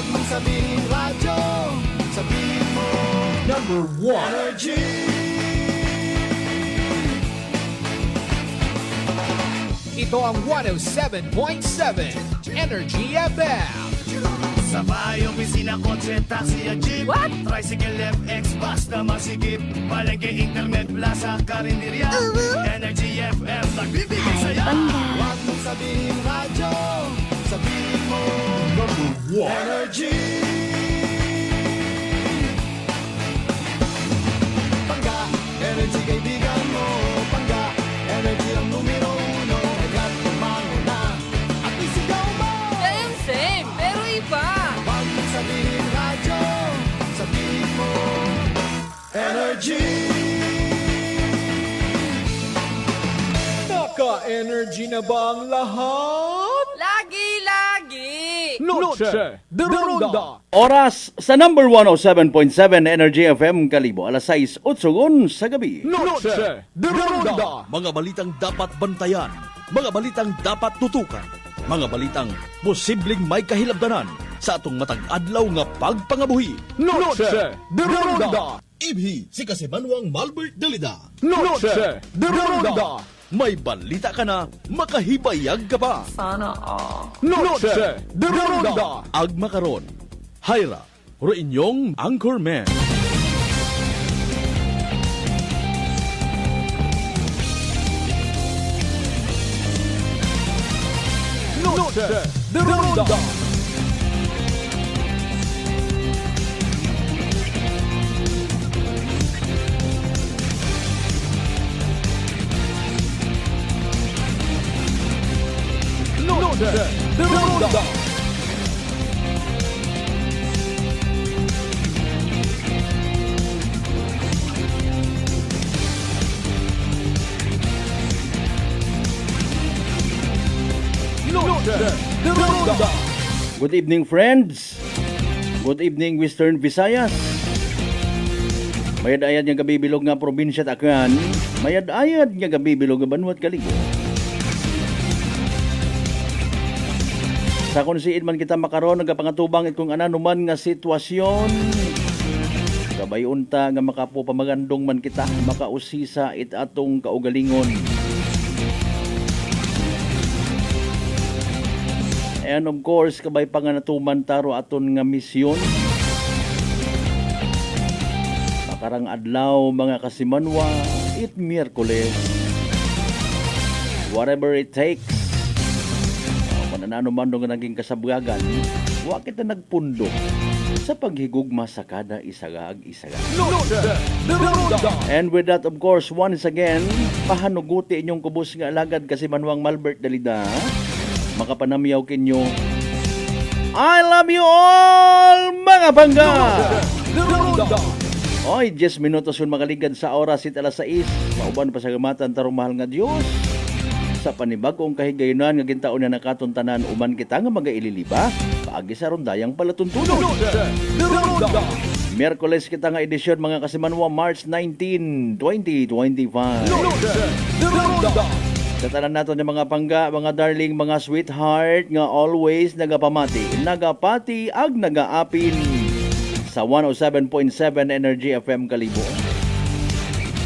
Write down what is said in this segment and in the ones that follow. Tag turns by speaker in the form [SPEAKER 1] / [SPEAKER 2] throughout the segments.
[SPEAKER 1] Huwag mong sabihin radyo, sabihin mo
[SPEAKER 2] Number 1.
[SPEAKER 1] Energy.
[SPEAKER 3] Ito ang 107.7 Energy FM.
[SPEAKER 1] Sa bahay, opisina, kotse, taxi at jeep.
[SPEAKER 4] What?
[SPEAKER 1] Tricycle, FX, bus na masigip. Palengke, internet, plaza, karinderya. Energy FM, nagbibigay saya. Huwag mong sabihin radyo, sabihin mo
[SPEAKER 2] Number 1.
[SPEAKER 1] Energy. Pangga, energy kaibigan mo. Pangga, energy ang numero uno. Agad tumango na at isigaw mo.
[SPEAKER 4] Same, pero iba.
[SPEAKER 1] Huwag mong sabihin radyo, sabihin mo Energy.
[SPEAKER 3] Naka-energy na ba ang lahat?
[SPEAKER 4] Lagi.
[SPEAKER 3] Noche de Ronda.
[SPEAKER 5] Oras sa number 107.7 Energy FM Kalibo, alas 6:08 sa gabi.
[SPEAKER 3] Noche de Ronda.
[SPEAKER 6] Mga balitang dapat bantayan, mga balitang dapat tutukan, mga balitang posibleng may kahilabdanan sa atong matag adlaw nga pagpangabuhi.
[SPEAKER 3] Noche de Ronda.
[SPEAKER 6] Ibhi si Kasimanwang Malbert Dalida.
[SPEAKER 3] Noche de Ronda.
[SPEAKER 6] May balita ka na, makahibayag ka pa.
[SPEAKER 4] Sana all.
[SPEAKER 3] Noche de Ronda.
[SPEAKER 6] Agma karon, Hyra, ro inyong anchorman.
[SPEAKER 3] Noche de Ronda. Noche de Ronda. Noche de Ronda.
[SPEAKER 5] Good evening, friends. Good evening, Western Visayas. Mayad-ayad nga gabibilog nga probinsya Takyan. Mayad-ayad nga gabibilog nga Banwat Kalibo. Sa kunsiin man kita makaroon, nagapangatubang itong ananuman nga sitwasyon. Kabay unta nga makapo pamagandong man kita, makausisa it atong kaugalingon. And of course, kabay panganatuman taro aton nga misyon. Makarang adlaw mga kasimanwa, it Miyerkules. Whatever it takes. Mananano man nung naging kasabwagan, wa kita nagpundo sa paghigugma sa kada isagag.
[SPEAKER 3] Noche de Ronda.
[SPEAKER 5] And with that, of course, once again, pahanuguti inyong kubos nga alagad kasi Manwang Malbert Dalida. Makapanamyaw kinyo, I love you all, mga bangga!
[SPEAKER 3] De Ronda.
[SPEAKER 5] Oy, 10 minutos yun makaligad sa oras it alas 6. Mauban pa sa gamatan tarong mahal nga Diyos. Sa panibagong kahigayunan nga gintaon na nakatuntanan uman kita nga magaililiba paagi sa rondayang palatuntunon.
[SPEAKER 3] Noche de Ronda.
[SPEAKER 5] Miyerkules kita nga edisyon mga kasimanwa, March 19, 2025.
[SPEAKER 3] Noche de Ronda.
[SPEAKER 5] Sa tanan nato ng mga pangga, mga darling, mga sweetheart nga always nagapati ag nagaapin sa 107.7 Energy FM Kalibo.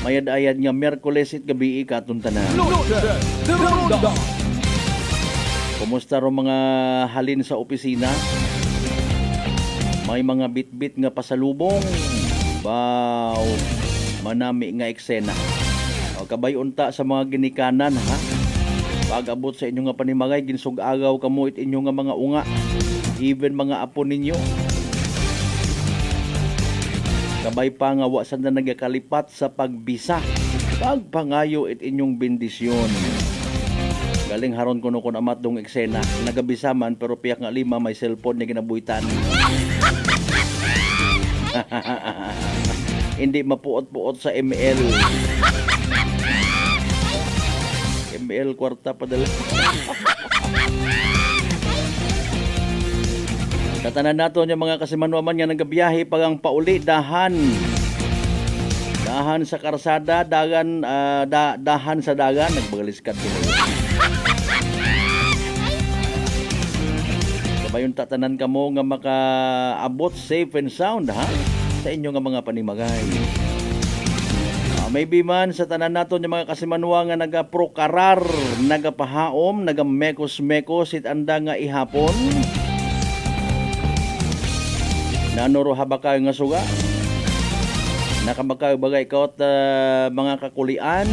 [SPEAKER 5] Mayad-ayad nga Miyerkules it gabi katuntanan.
[SPEAKER 3] Noche de Ronda.
[SPEAKER 5] Kumusta ro mga halin sa opisina? May mga bit-bit nga pasalubong. Wow, manami nga eksena. O kabay unta sa mga ginikanan ha. Pag-abot sa inyo nga panimagay, ginsug-agaw kamo it inyo nga mga unga. Even mga apo ninyo. Kabay pa nga wasan na nagakalipat sa pagbisa. Pagpangayo it inyong bendisyon. Galing haron kuno kun amat dong eksena. Nagabisa man pero piyak nga lima may cellphone na ginabuhitan. Hindi mapuot-puot sa ML. ML kwarta padala. Katanan nato yung mga kasimanwaman nga nagabiyahe pagang pauli dahan. Dahan sa karsada, dahan sa dagan, nagbagaliskat ko. Mayon tatanan kamo nga makaabot safe and sound ha sa inyo nga mga panimagay. Maybe man sa tanan naton yung mga kasimanwa nga nagaprokarar, nagapahaom, nagamekos-mekos it anda nga ihapon. Nanuro habaka nga suga. Nakamagkabagay kaut mga kakulian.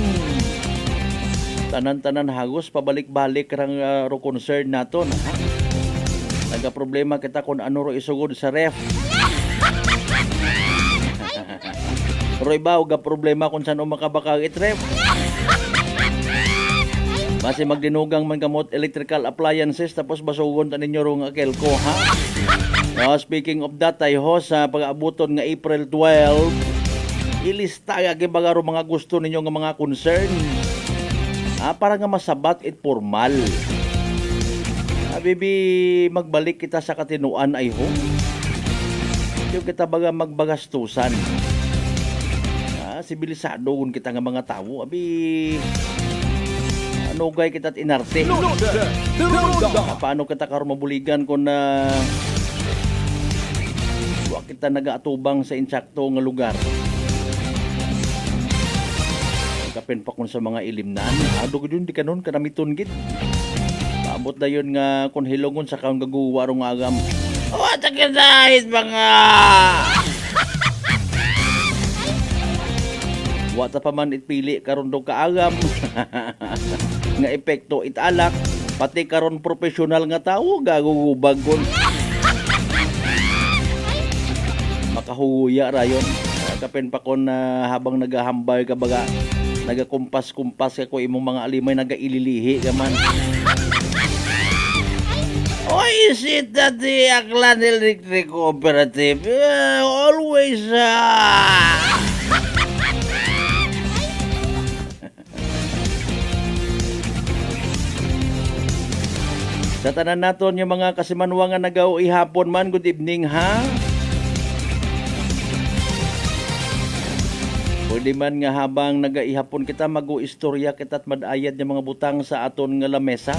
[SPEAKER 5] Tanan-tanan hagos pabalik-balik rang ro concern naton ha. Nagaproblema kita kung ano ro isugod sa ref. Roy ba uga problema kung saan makabakag itrep. Base magdinugang man kamot electrical appliances tapos basugon ta ninyo rong akelko ha. Speaking of that ay ho sa pag-aabuton nga April 12 ilista agi baga ro mga gusto ninyo nga mga concern. Para nga masabat it formal. Bibi magbalik kita sa katinuan ay ho. Yung kita baga magbagastusan. Sibilisado kung kita nga mga tao. Abi, ano gay kita't inarte? Paano kita karon mabuligan kung wa kita nagaatubang sa insakto nga lugar? Kapin pa kung sa mga ilimnan. Ado ko yun, di kanon, kanamiton gid. Paabot na yun nga kung hilongon sa kaong gaguwa rong agam. What a kinahit mga... Wata pa man itpili karon do kaagam nga epekto italak pati karon profesional nga tawo gagugubag kon makahuya rayon kapen pa kon habang nagahambal ka baga nagakumpas-kumpas ka ko imong mga alimay nagaililihi ka man. Oh, is it that the Aklan Electric Cooperative always Sa tanan naton yung mga kasimanwa nga nagaw ihapon man, good evening ha. Pwede man nga habang nagaihapon kita mag-uistorya kita at madayad yung mga butang sa aton nga lamesa.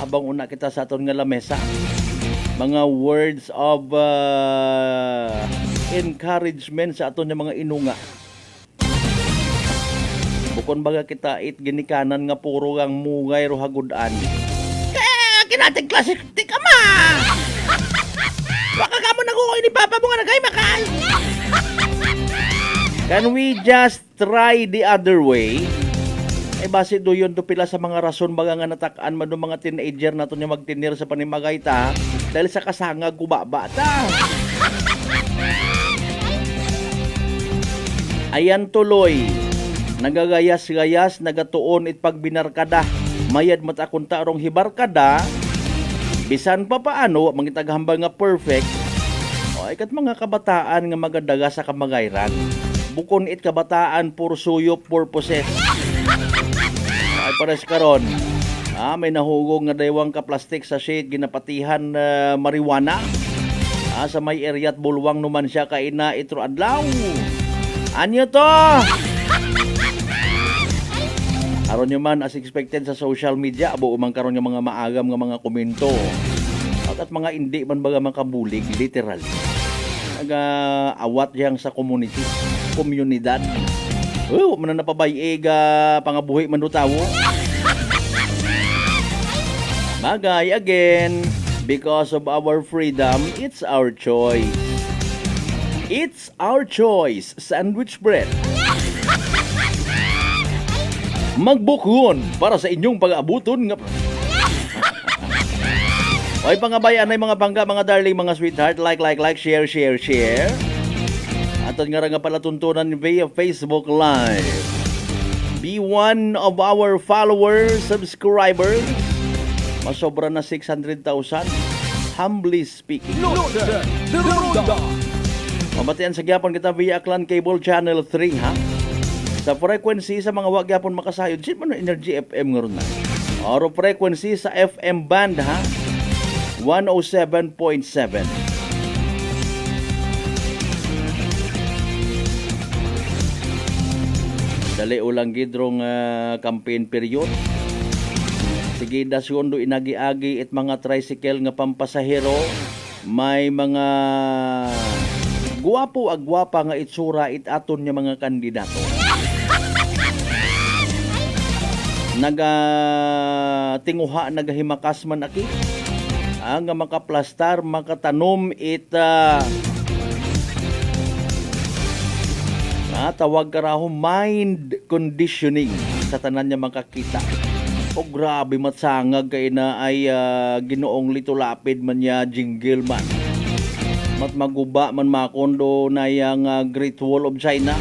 [SPEAKER 5] Habang una kita sa aton nga lamesa. Mga words of encouragement sa aton yung mga inunga. Bukon baga kita it ginikanan nga puro ang mungay ro hagudan. Nating klasik di ka ma waka ka mo nag-uoy ni papa mo nga nagay makal. Can we just try the other way? Base do yun do pila sa mga rason baga nga natakaan man do mga teenager nato niya magtinir sa panimagay ta dahil sa kasangag kubaba ta. Ayan tuloy nagagayas-gayas nagatuon it pagbinarkada mayad matakunta rong hibarkada bisan pa paano mangitaghambal nga perfect o ikat mga kabataan nga magadaga sa kamagayran bukon it kabataan pursuyop purposes ay pares karon may nahugog nga daywang ka plastic sa shade ginapatihan marijuana sa may area at bulwang numan siya kaina itro adlaw anyo to. Aron nyo man as expected sa social media, abo umang karon yung mga maagam nga mga komento. At mga hindi man baga makabulig, literally. Nag-awat diyang sa komunidad. Man na napabayega, pangabuhi man do tawo. Magay again, because of our freedom, it's our choice. It's our choice, sandwich bread. Magbukon para sa inyong pag-aabuton nga. Oy pangabayan ay mga bangga, mga darling, mga sweetheart, like, share. Aton nga pala tuntunan via Facebook Live. Be one of our followers, subscribers. Masobra na 600,000. Humbly speaking. Mamatian sa gyapon kita via Aklan Cable Channel 3 ha. Sa frequency sa mga wagyapon makasayod, sin man Energy FM nga ron na. Oro frequency sa FM band ha, 107.7. Dali ulang gidrong campaign period. Sige, dasyon do inagi-agi it mga tricycle nga pampasahero. May mga guwapo ag gwapa nga itsura it aton nga mga kandidato. Tinguha nagahimakas man aki ang makaplastar makatanom it tawag karaho mind conditioning sa tanan niya makakita. O grabe matsangag kay na ay ginoong litulapid man niya jingle man. Mat maguba man makondo na yang Great Wall of China.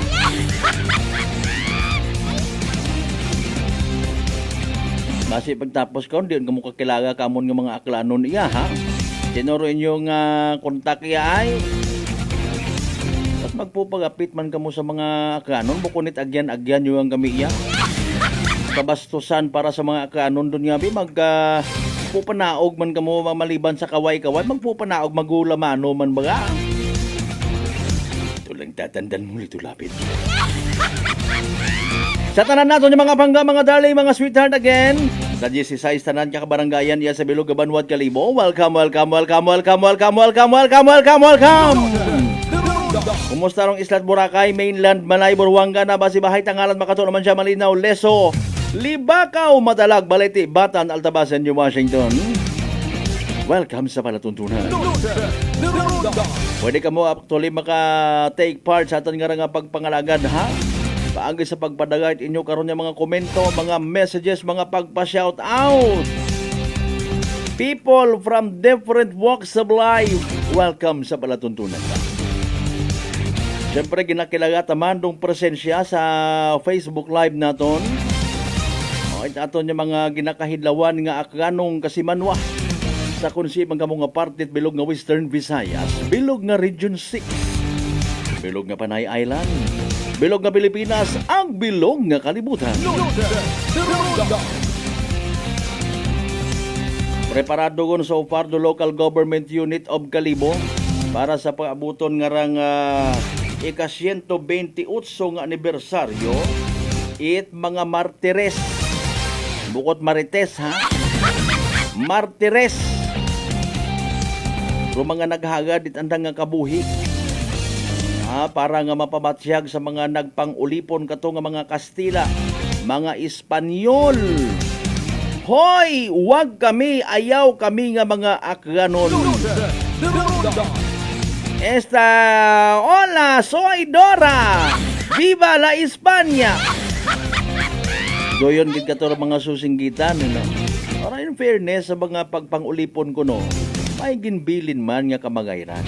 [SPEAKER 5] Basi pagtapos ko, diyon ka mo kakilaga kamon ng mga aklanon iya, ha? Sinuro inyong kontak iya ay. At magpupagapit man kamo sa mga aklanon, bukunit agyan yung kami iya. Kabastusan para sa mga aklanon doon nga, magpupanaog man kamo maliban sa kaway-kaway, magpupanaog magulamano man baga. Ito lang tatandan mo nito lapit. Sa tanan nato ni mga pangga, mga darling, mga sweetheart again. Sa GC6 tanan kakabaranggayan iya sa Bilog Banwad Kalibo. Welcome. Kumusta rong Islat Boracay, mainland Malay, Buruanga na basi bahay tangalan makato naman siya Malinaw, Leso, Libakaw, Madalag, Balete, Batan, Altabasan, New Washington. Welcome sa palatuntunan. Pwede ka mo actually maka-take part sa aton nga pagpangalagad, ha? Paagi sa pagpadagay inyo karon nga mga komento, mga messages, mga pagpa-shout out. People from different walks of life, welcome sa palatuntunan. Siyempre ginakilaga tamandong presensya sa Facebook Live naton. Aton yung mga ginakahidlawan nga akganong kasimanwa sa konsibang kamo nga partit bilog nga Western Visayas, bilog nga Region 6, bilog nga Panay Island, bilog nga Pilipinas, ang bilog nga kalibutan. Preparado gon so far the local government unit of Kalibo para sa pag-abuton nga rang ika-128 nga anibersaryo it mga martires. Bukod marites, ha? Martires. Pero mga naghagad it andang nga kabuhi. Para nga mapamatsyag sa mga nagpang-ulipon kato nga mga Kastila, mga Espanyol. Hoy, wag kami, ayaw kami nga mga akganon. Hola, soy Dora. Viva la España. Doyon gid kato mga susinggitan, no. Para in fairness sa mga pagpang-ulipon ko, no, may ginbilin man nga kamagayran.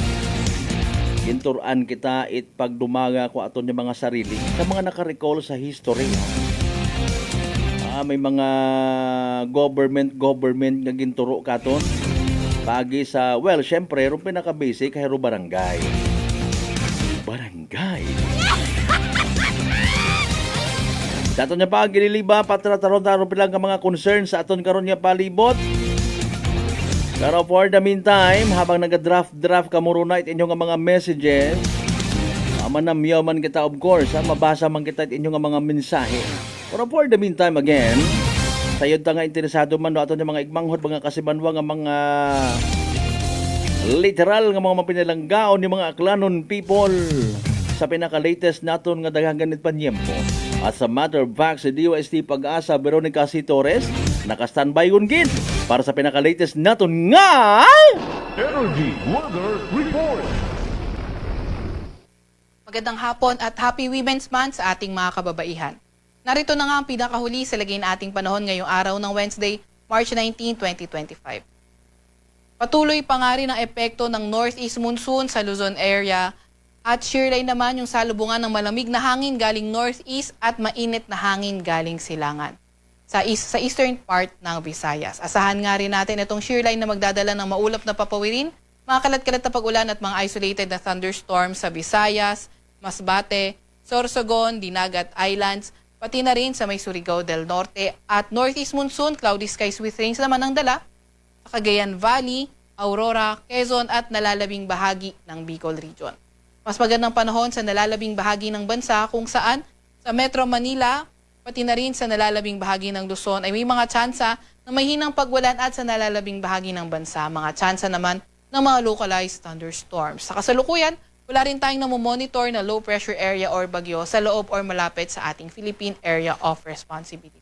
[SPEAKER 5] Ginturan kita it pagdumaga ko aton yung mga sarili sa mga nakarecall sa history. May mga government nga ginturo katon pagi sa, well, syempre ro pinaka-basic kay ro barangay. Sa aton nga pagililiba patrataron pilang ka mga concern sa aton karon nga palibot. Pero for the meantime, habang nag-draft ka muna it inyong mga messages, manamyaw man kita of course, mabasa man kita it inyong mga mensahe. Pero for the meantime again, sayod ta nga interesado man do aton yung mga igmanghod, mga kasibanwa nga mga literal nga mga mapinalanggaon ni mga aklanon people sa pinaka-latest naton nga daghang ganit panyempo. At sa matter of fact, si DOST Pag-asa Veronica C. Torres naka-standby yun gid para sa pinaka-latest naton nga
[SPEAKER 2] Energy Weather Report.
[SPEAKER 7] Magandang hapon at Happy Women's Month sa ating mga kababaihan. Narito na nga ang pinakahuli sa lagay na ating panahon ngayong araw ng Wednesday, March 19, 2025. Patuloy pa nga rin ang epekto ng northeast monsoon sa Luzon area at shearline naman yung salubungan ng malamig na hangin galing northeast at mainit na hangin galing silangan sa eastern part ng Visayas. Asahan nga rin natin itong shearline na magdadala ng maulap na papawirin, mga kalat-kalat na pag-ulan at mga isolated na thunderstorms sa Visayas, Masbate, Sorsogon, Dinagat Islands, pati na rin sa may Surigao del Norte at northeast monsoon, cloudy skies with rains naman ang dala sa Cagayan Valley, Aurora, Quezon at nalalabing bahagi ng Bicol Region. Mas magandang panahon sa nalalabing bahagi ng bansa kung saan sa Metro Manila, pati na rin sa nalalabing bahagi ng Luzon ay may mga tsansa na may hinang pag-ulan at sa nalalabing bahagi ng bansa, mga tsansa naman ng mga localized thunderstorms. Sa kasalukuyan, wala rin tayong namomonitor na low pressure area or bagyo sa loob or malapit sa ating Philippine Area of Responsibility.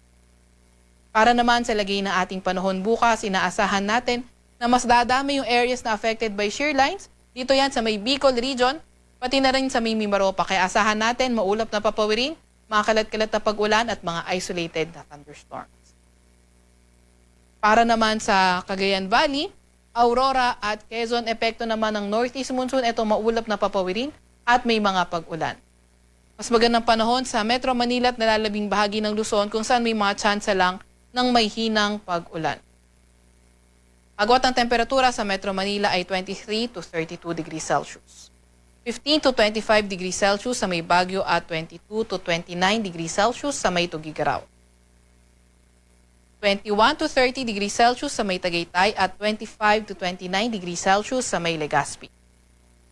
[SPEAKER 7] Para naman sa lagay ng ating panahon bukas, inaasahan natin na mas dadami yung areas na affected by shear lines. Dito yan sa may Bicol region, pati na rin sa may Mimaropa. Kaya asahan natin maulap na papawirin, mga kalat-kalat na pag-ulan at mga isolated na thunderstorms. Para naman sa Cagayan Valley, Aurora at Quezon, epekto naman ng northeast monsoon, ito maulap na papawirin at may mga pag-ulan. Mas magandang panahon sa Metro Manila at nalalabing bahagi ng Luzon kung saan may mga tsansa lang ng may hinang pag-ulan. Agwat ng temperatura sa Metro Manila ay 23 to 32 degrees Celsius. 15 to 25 degrees Celsius sa may Baguio at 22 to 29 degrees Celsius sa may Tugigaraw. 21 to 30 degrees Celsius sa may Tagaytay at 25 to 29 degrees Celsius sa may Legazpi.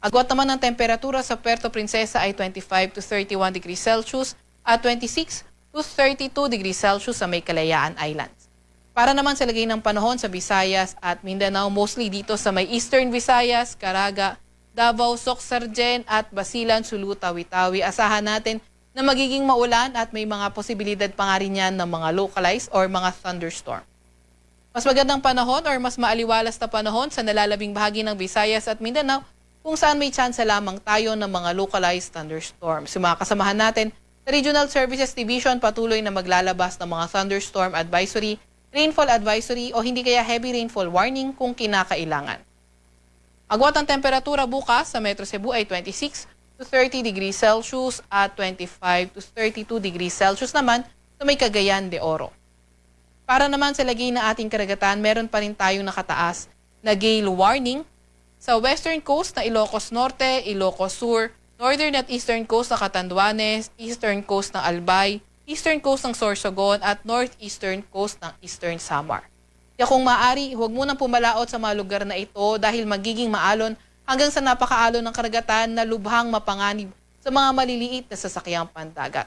[SPEAKER 7] Agwat naman ng temperatura sa Puerto Princesa ay 25 to 31 degrees Celsius at 26 to 32 degrees Celsius sa may Kalayaan Islands. Para naman sa lagay ng panahon sa Visayas at Mindanao, mostly dito sa may Eastern Visayas, Caraga, Davao, Soc-Sargen at Basilan, Sulu, Tawi-Tawi. Asahan natin na magiging maulan at may mga posibilidad pa nga rin yan ng mga localized or mga thunderstorm. Mas magandang panahon or mas maaliwalas na panahon sa nalalabing bahagi ng Visayas at Mindanao kung saan may tsansa lamang tayo ng mga localized thunderstorms. Yung mga kasamahan natin sa Regional Services Division patuloy na maglalabas ng mga thunderstorm advisory, rainfall advisory o hindi kaya heavy rainfall warning kung kinakailangan. Agwat ang temperatura bukas sa Metro Cebu ay 26 to 30 degrees Celsius at 25 to 32 degrees Celsius naman sa may Cagayan de Oro. Para naman sa lagay na ating karagatan, meron pa rin tayong nakataas na gale warning sa western coast na Ilocos Norte, Ilocos Sur, northern at eastern coast ng Catanduanes, eastern coast ng Albay, eastern coast ng Sorsogon at northeastern coast ng Eastern Samar. Kaya kung maaari, huwag munang pumalaot sa mga lugar na ito dahil magiging maalon hanggang sa napakaalon ng karagatan na lubhang mapanganib sa mga maliliit na sasakyang pandagat.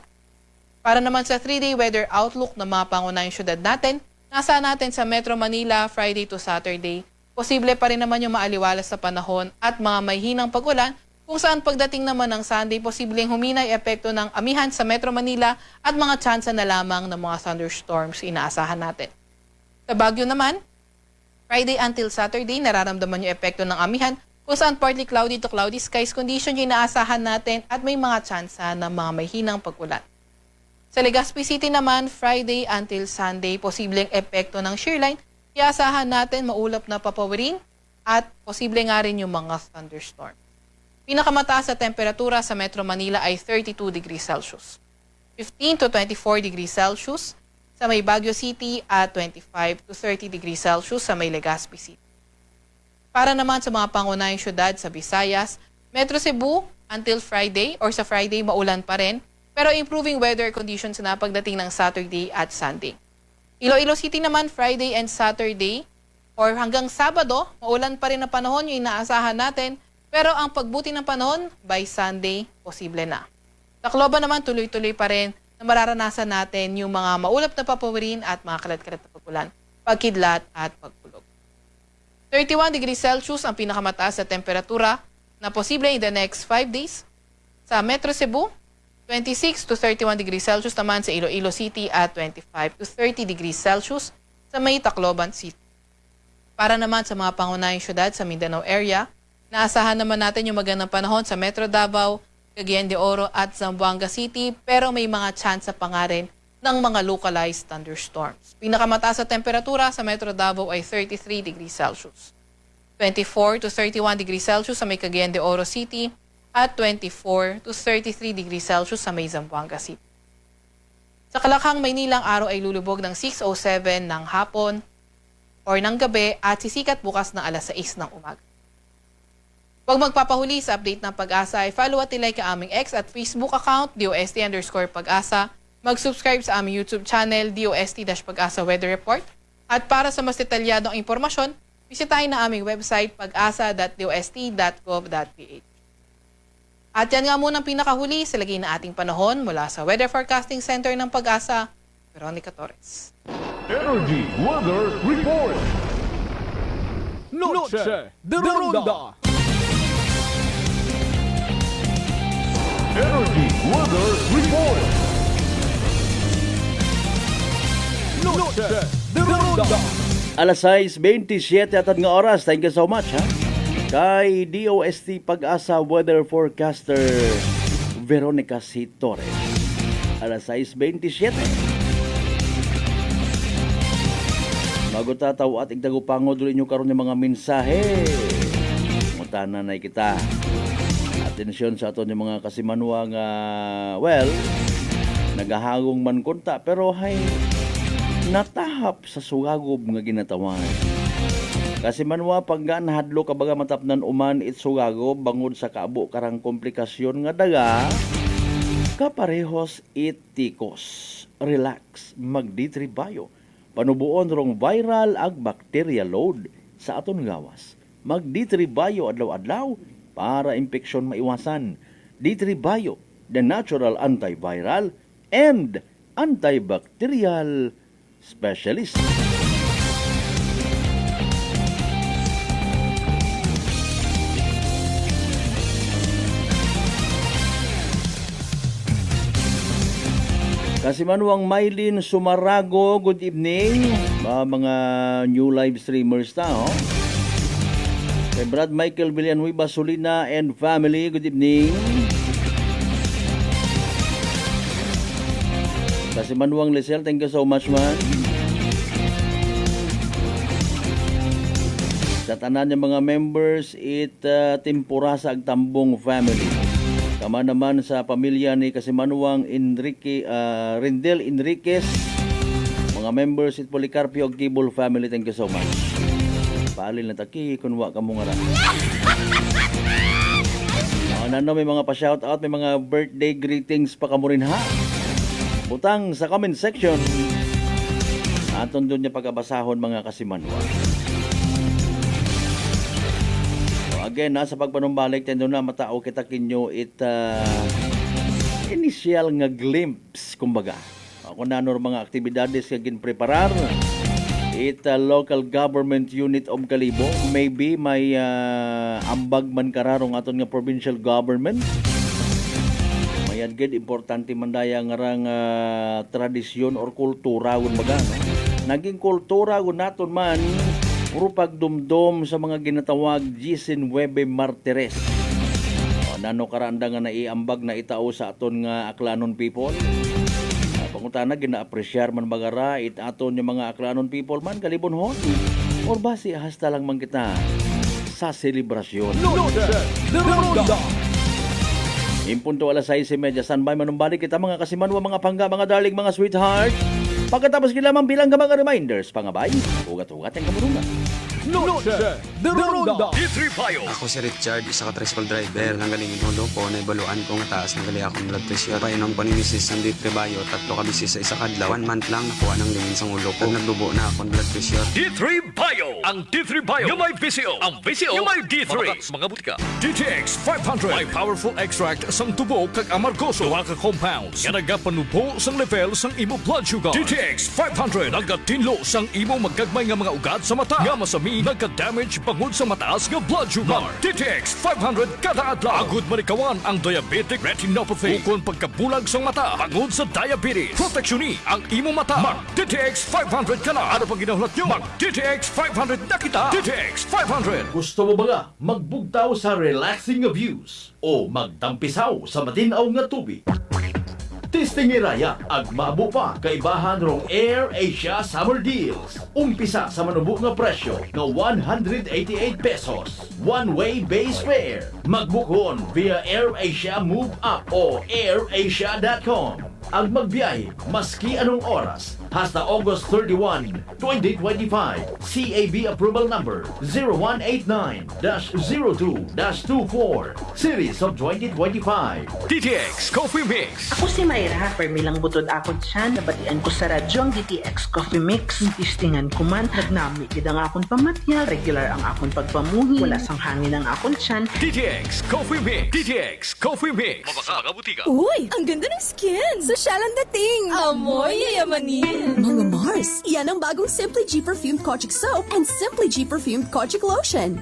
[SPEAKER 7] Para naman sa 3-day weather outlook ng mga pangunahing syudad natin, nasa natin sa Metro Manila Friday to Saturday, posible pa rin naman yung maaliwalas sa panahon at mga may hinang pag-ulan kung saan pagdating naman ng Sunday, posibleng huminay epekto ng amihan sa Metro Manila at mga tsansa na lamang ng mga thunderstorms inaasahan natin. Sa Baguio naman, Friday until Saturday, nararamdaman yung epekto ng amihan kung saan partly cloudy to cloudy skies condition yung inaasahan natin at may mga tsansa ng mga may hinang pag-ulan. Sa Legazpi City naman, Friday until Sunday, posibleng epekto ng shear line, iaasahan natin maulap na papawirin at posible nga rin yung mga thunderstorm. Pinakamataas sa temperatura sa Metro Manila ay 32 degrees Celsius. 15 to 24 degrees Celsius sa may Baguio City at 25 to 30 degrees Celsius sa may Legazpi City. Para naman sa mga pangunahing syudad sa Visayas, Metro Cebu until Friday or sa Friday maulan pa rin, pero improving weather conditions na pagdating ng Saturday at Sunday. Iloilo City naman Friday and Saturday or hanggang Sabado, maulan pa rin na panahon yung inaasahan natin, pero ang pagbuti ng panahon by Sunday, posible na. Tacloban naman tuloy-tuloy pa rin na mararanasan natin yung mga maulap na papawirin at mga kalat-kalat na pag-ulan, pagkidlat at pagkulog. 31 degrees Celsius ang pinakamataas na temperatura na posible in the next 5 days. Sa Metro Cebu, 26 to 31 degrees Celsius naman sa Iloilo City at 25 to 30 degrees Celsius sa may Tacloban City. Para naman sa mga pangunahing syudad sa Mindanao area, naasahan naman natin yung magandang panahon sa Metro Davao, Cagayan de Oro at Zamboanga City pero may mga tsansa pa nga rin ng mga localized thunderstorms. Pinakamataas sa temperatura sa Metro Davao ay 33 degrees Celsius. 24 to 31 degrees Celsius sa may Cagayan de Oro City at 24 to 33 degrees Celsius sa may Zamboanga City. Sa Kalakhang, Maynila, ang araw ay lulubog ng 6:07 ng hapon or ng gabi at sisikat bukas ng alas 6 ng umaga. Huwag magpapahuli sa update ng Pag-asa ay follow at ilike ang aming X at Facebook account, DOST_Pag-asa. Mag-subscribe sa aming YouTube channel, DOST-Pag-asa Weather Report. At para sa mas detalyadong impormasyon, bisitahin na aming website pag-asa.dost.gov.ph. At yan nga muna ang pinakahuli sa lagay na ating panahon mula sa Weather Forecasting Center ng Pag-asa. Veronica Torres.
[SPEAKER 2] Energy Weather Report.
[SPEAKER 3] Noche de Ronda.
[SPEAKER 2] Energy Weather Report.
[SPEAKER 3] Noche de Ronda.
[SPEAKER 5] Alas 6:27 atad nga oras. Thank you so much ha. Kay DOST Pag-asa Weather Forecaster Veronica C. Torres. Alas 6:27. Magutataw at igdagupangod ulit nyo karon yung mga mensahe. Mutana na kita. Atensyon sa aton yung mga kasimanwa nga, well, nagahagong man kunta, pero hay, natahap sa sugagob nga ginatawan. Kasimanwa pagga nahadlo kabaga matapnan uman it sugagob bangod sa kaabo karang komplikasyon nga daga, kaparehos itikos. Relax, magditribayo. Panubuon rong viral ag bacteria load sa aton gawas. Magditribayo adlaw-adlaw para infeksyon maiwasan. Ditribayo, the natural antiviral and antibacterial specialist. Kasimanwang Mylene Sumarago, good evening. Mga new live streamers ta, oh. Kay Brad Michael Villanueva Solina and family, good evening. Kasimanwang Lisel, thank you so much man. Sa tanan ng mga members, Timpura sa Agtambong family. Kama naman sa pamilya ni Kasimanwang Rendel Enriquez, mga members it Policarpio Gibol family, thank you so much. Paalil na taki kunwa ka mong ara. May mga pa-shoutout, may mga birthday greetings pa kamo rin ha. Butang sa comment section. Aton doon niya pagkabasahon mga Kasimanwang. Again, sa pagpanumbalik, tendo na matao kita kinyo initial nga glimpse, kumbaga. Kung ano mga aktibidades nga ginpreparar, local government unit of Kalibo. Maybe may ambag man kararong aton nga provincial government. May agad importante man daya nga rang tradisyon or kultura, kumbaga. No? Naging kultura kung naton man, puro pagdumdum sa mga ginatawag G19 Martires. Nano karanda nga naiambag na itao sa aton nga Aklanon people. Pangutana gina-appreciate man bagara aton yung mga Aklanon people man kalibonhon. Or basi hasta lang man kita sa selebrasyon.
[SPEAKER 3] Noche de Ronda.
[SPEAKER 5] Impunto alas 6:30 standby manumbalik kita mga Kasimanwa, mga pangga, mga darling, mga sweetheart. Pagkatapos kilamang bilang ka mga reminders, pangabay, ugat-ugat ang kamurungan.
[SPEAKER 3] Noche de Ronda.
[SPEAKER 8] Ako si Richard, isa ka tricycle driver. Nanggaling inulo ko, naibaluan ko nga taas ng gali akong blood pressure. Painom ko ni Mrs. ng D3 tatlo ka bisis sa isa kadlaw. 1 month lang nakuha ng lingin sa ulo ko. Nagdubo na akong blood pressure.
[SPEAKER 6] D3 Bio! Ang D3 Bio yung may VCO. Ang VCO yung may D3. Matatas mga butika. DTX 500. May powerful extract sang tubo kag amargoso. Duha ka compounds. Nga nagapanubo sang level sang imo blood sugar. DTX 500. Nagatinlo sang imo magkagmay nga mga ugat sa mata. Nga masami nagka-damage bangod sa mataas nga blood sugar. DTX 500 kada adlaw. Agud manikawan ang diabetic retinopathy. Ukon pagkabulag sa mata bangod sa diabetes. Proteksyon ni ang imo mata. Mag DTX 500 ka na. Ano pang ginahulat nyo? Mag DTX 500 na kita. DTX 500.
[SPEAKER 5] Gusto mo ba nga magbugtaw sa relaxing views o magtampisaw sa matinaw nga tubig? Tistingiraya ag maabo pa kaibahan rong Air Asia Summer Deals. Umpisa sa manubo nga presyo nga 188 pesos. One-way base fare. Magbukon via Air Asia Move Up o airasia.com. Ag magbiyahe maski anong oras hasta August 31, 2025. CAB approval number 0189-02-24, series of 2025.
[SPEAKER 6] DTX Coffee Mix.
[SPEAKER 9] Ako si Mayra, permilang butod akon siya, nabatian ko sa radyo ang DTX Coffee Mix. Tistingan ko man, nagnami gid ang akon pamatya, regular ang akon pagpamuhi, wala sang hangin ang akon tiyan.
[SPEAKER 6] DTX Coffee Mix. DTX Coffee Mix. Mabaka mga butika.
[SPEAKER 10] Uy, ang ganda ng skin! Sosyal ang dating!
[SPEAKER 4] Amoy yayamanin.
[SPEAKER 10] Mga Mars, yan ang bagong Simply G Perfumed Kojic Soap and Simply G Perfumed Kojic Lotion.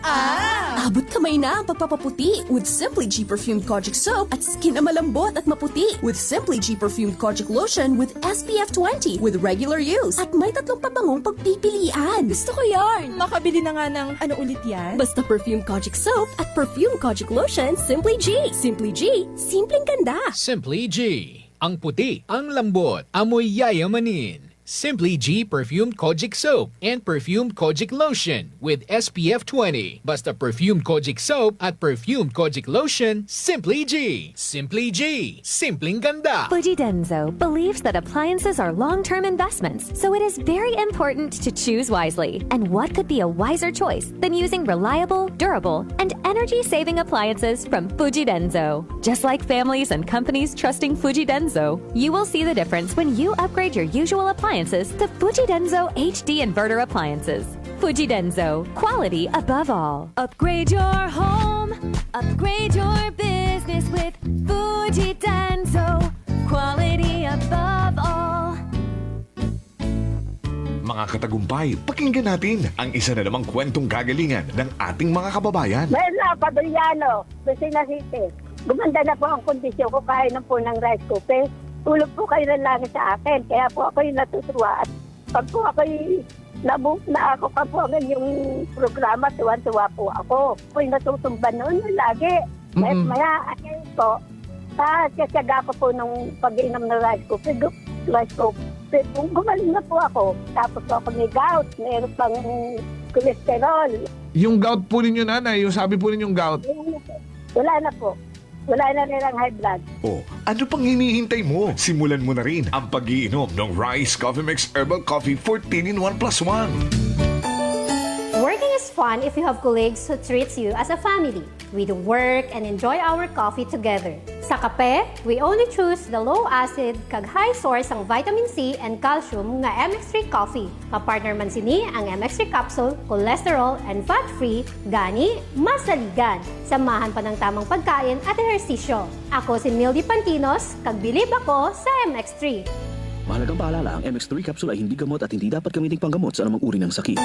[SPEAKER 10] Abot kamay na ang pagpapaputi with Simply G Perfumed Kojic Soap at skin na malambot at maputi with Simply G Perfumed Kojic Lotion with SPF 20 with regular use. At may 3 pabangong pagpipilian. Gusto ko yarn!
[SPEAKER 11] Makabili na nga ng ano ulit yan?
[SPEAKER 10] Basta Perfumed Kojic Soap at Perfumed Kojic Lotion, Simply G. Simply G, simpleng ganda.
[SPEAKER 3] Simply G. Ang puti, ang lambot, amoy yayamanin. Simply G Perfumed Kojic Soap and Perfumed Kojic Lotion with SPF 20. Basta Perfumed Kojic Soap at Perfumed Kojic Lotion, Simply G. Simply G. Simpleng ganda.
[SPEAKER 12] Fuji Denso believes that appliances are long-term investments, so it is very important to choose wisely. And what could be a wiser choice than using reliable, durable, and energy-saving appliances from Fuji Denso? Just like families and companies trusting Fuji Denso, you will see the difference when you upgrade your usual appliances to Fuji Denso HD Inverter appliances. Fuji Denso, quality above all. Upgrade your home, upgrade your business with Fuji Denso, quality above all.
[SPEAKER 2] Mga katagumpay, pakinggan natin ang isa na namang kwentong kagalingan ng ating mga kababayan.
[SPEAKER 13] Mela Paduliano, Lucena City. Gumanda na po ang kondisyon ko kaya na po ng rice cooker. Tulog po kayo ng langit sa akin, kaya po ako yung natutuwa. At pag po ako na ako ka po ang yung programa, tuwan-tuwa po ako. Po yung natutumba noon lagi. Maya, ayun po, kasyaga ko po nung pag-inom ng rice cooker. Gumaling na po ako. Tapos po ako may gout, mayroon pang cholesterol.
[SPEAKER 2] Yung gout po ninyo, nanay, yung sabi po ninyong gout.
[SPEAKER 13] Wala na po. Wala na rin ang high blood.
[SPEAKER 2] Oh, ano pang hinihintay mo? Simulan mo na rin ang pag-iinom ng Rice Coffee Mix Herbal Coffee 14 in 1 plus 1.
[SPEAKER 14] Working is fun if you have colleagues who treats you as a family. We do work and enjoy our coffee together. Sa kape, we only choose the low-acid kag high source ang vitamin C and calcium nga MX3 coffee. Kapartner man sini ang MX3 capsule, cholesterol and fat-free, gani, masaligan. Samahan pa ng tamang pagkain at ehersisyo. Ako si Mildy Pantinos, kag bilib ako sa MX3.
[SPEAKER 15] Mahalagang paalala, ang MX3 capsule ay hindi gamot at hindi dapat gamitin panggamot sa anumang uri ng sakit.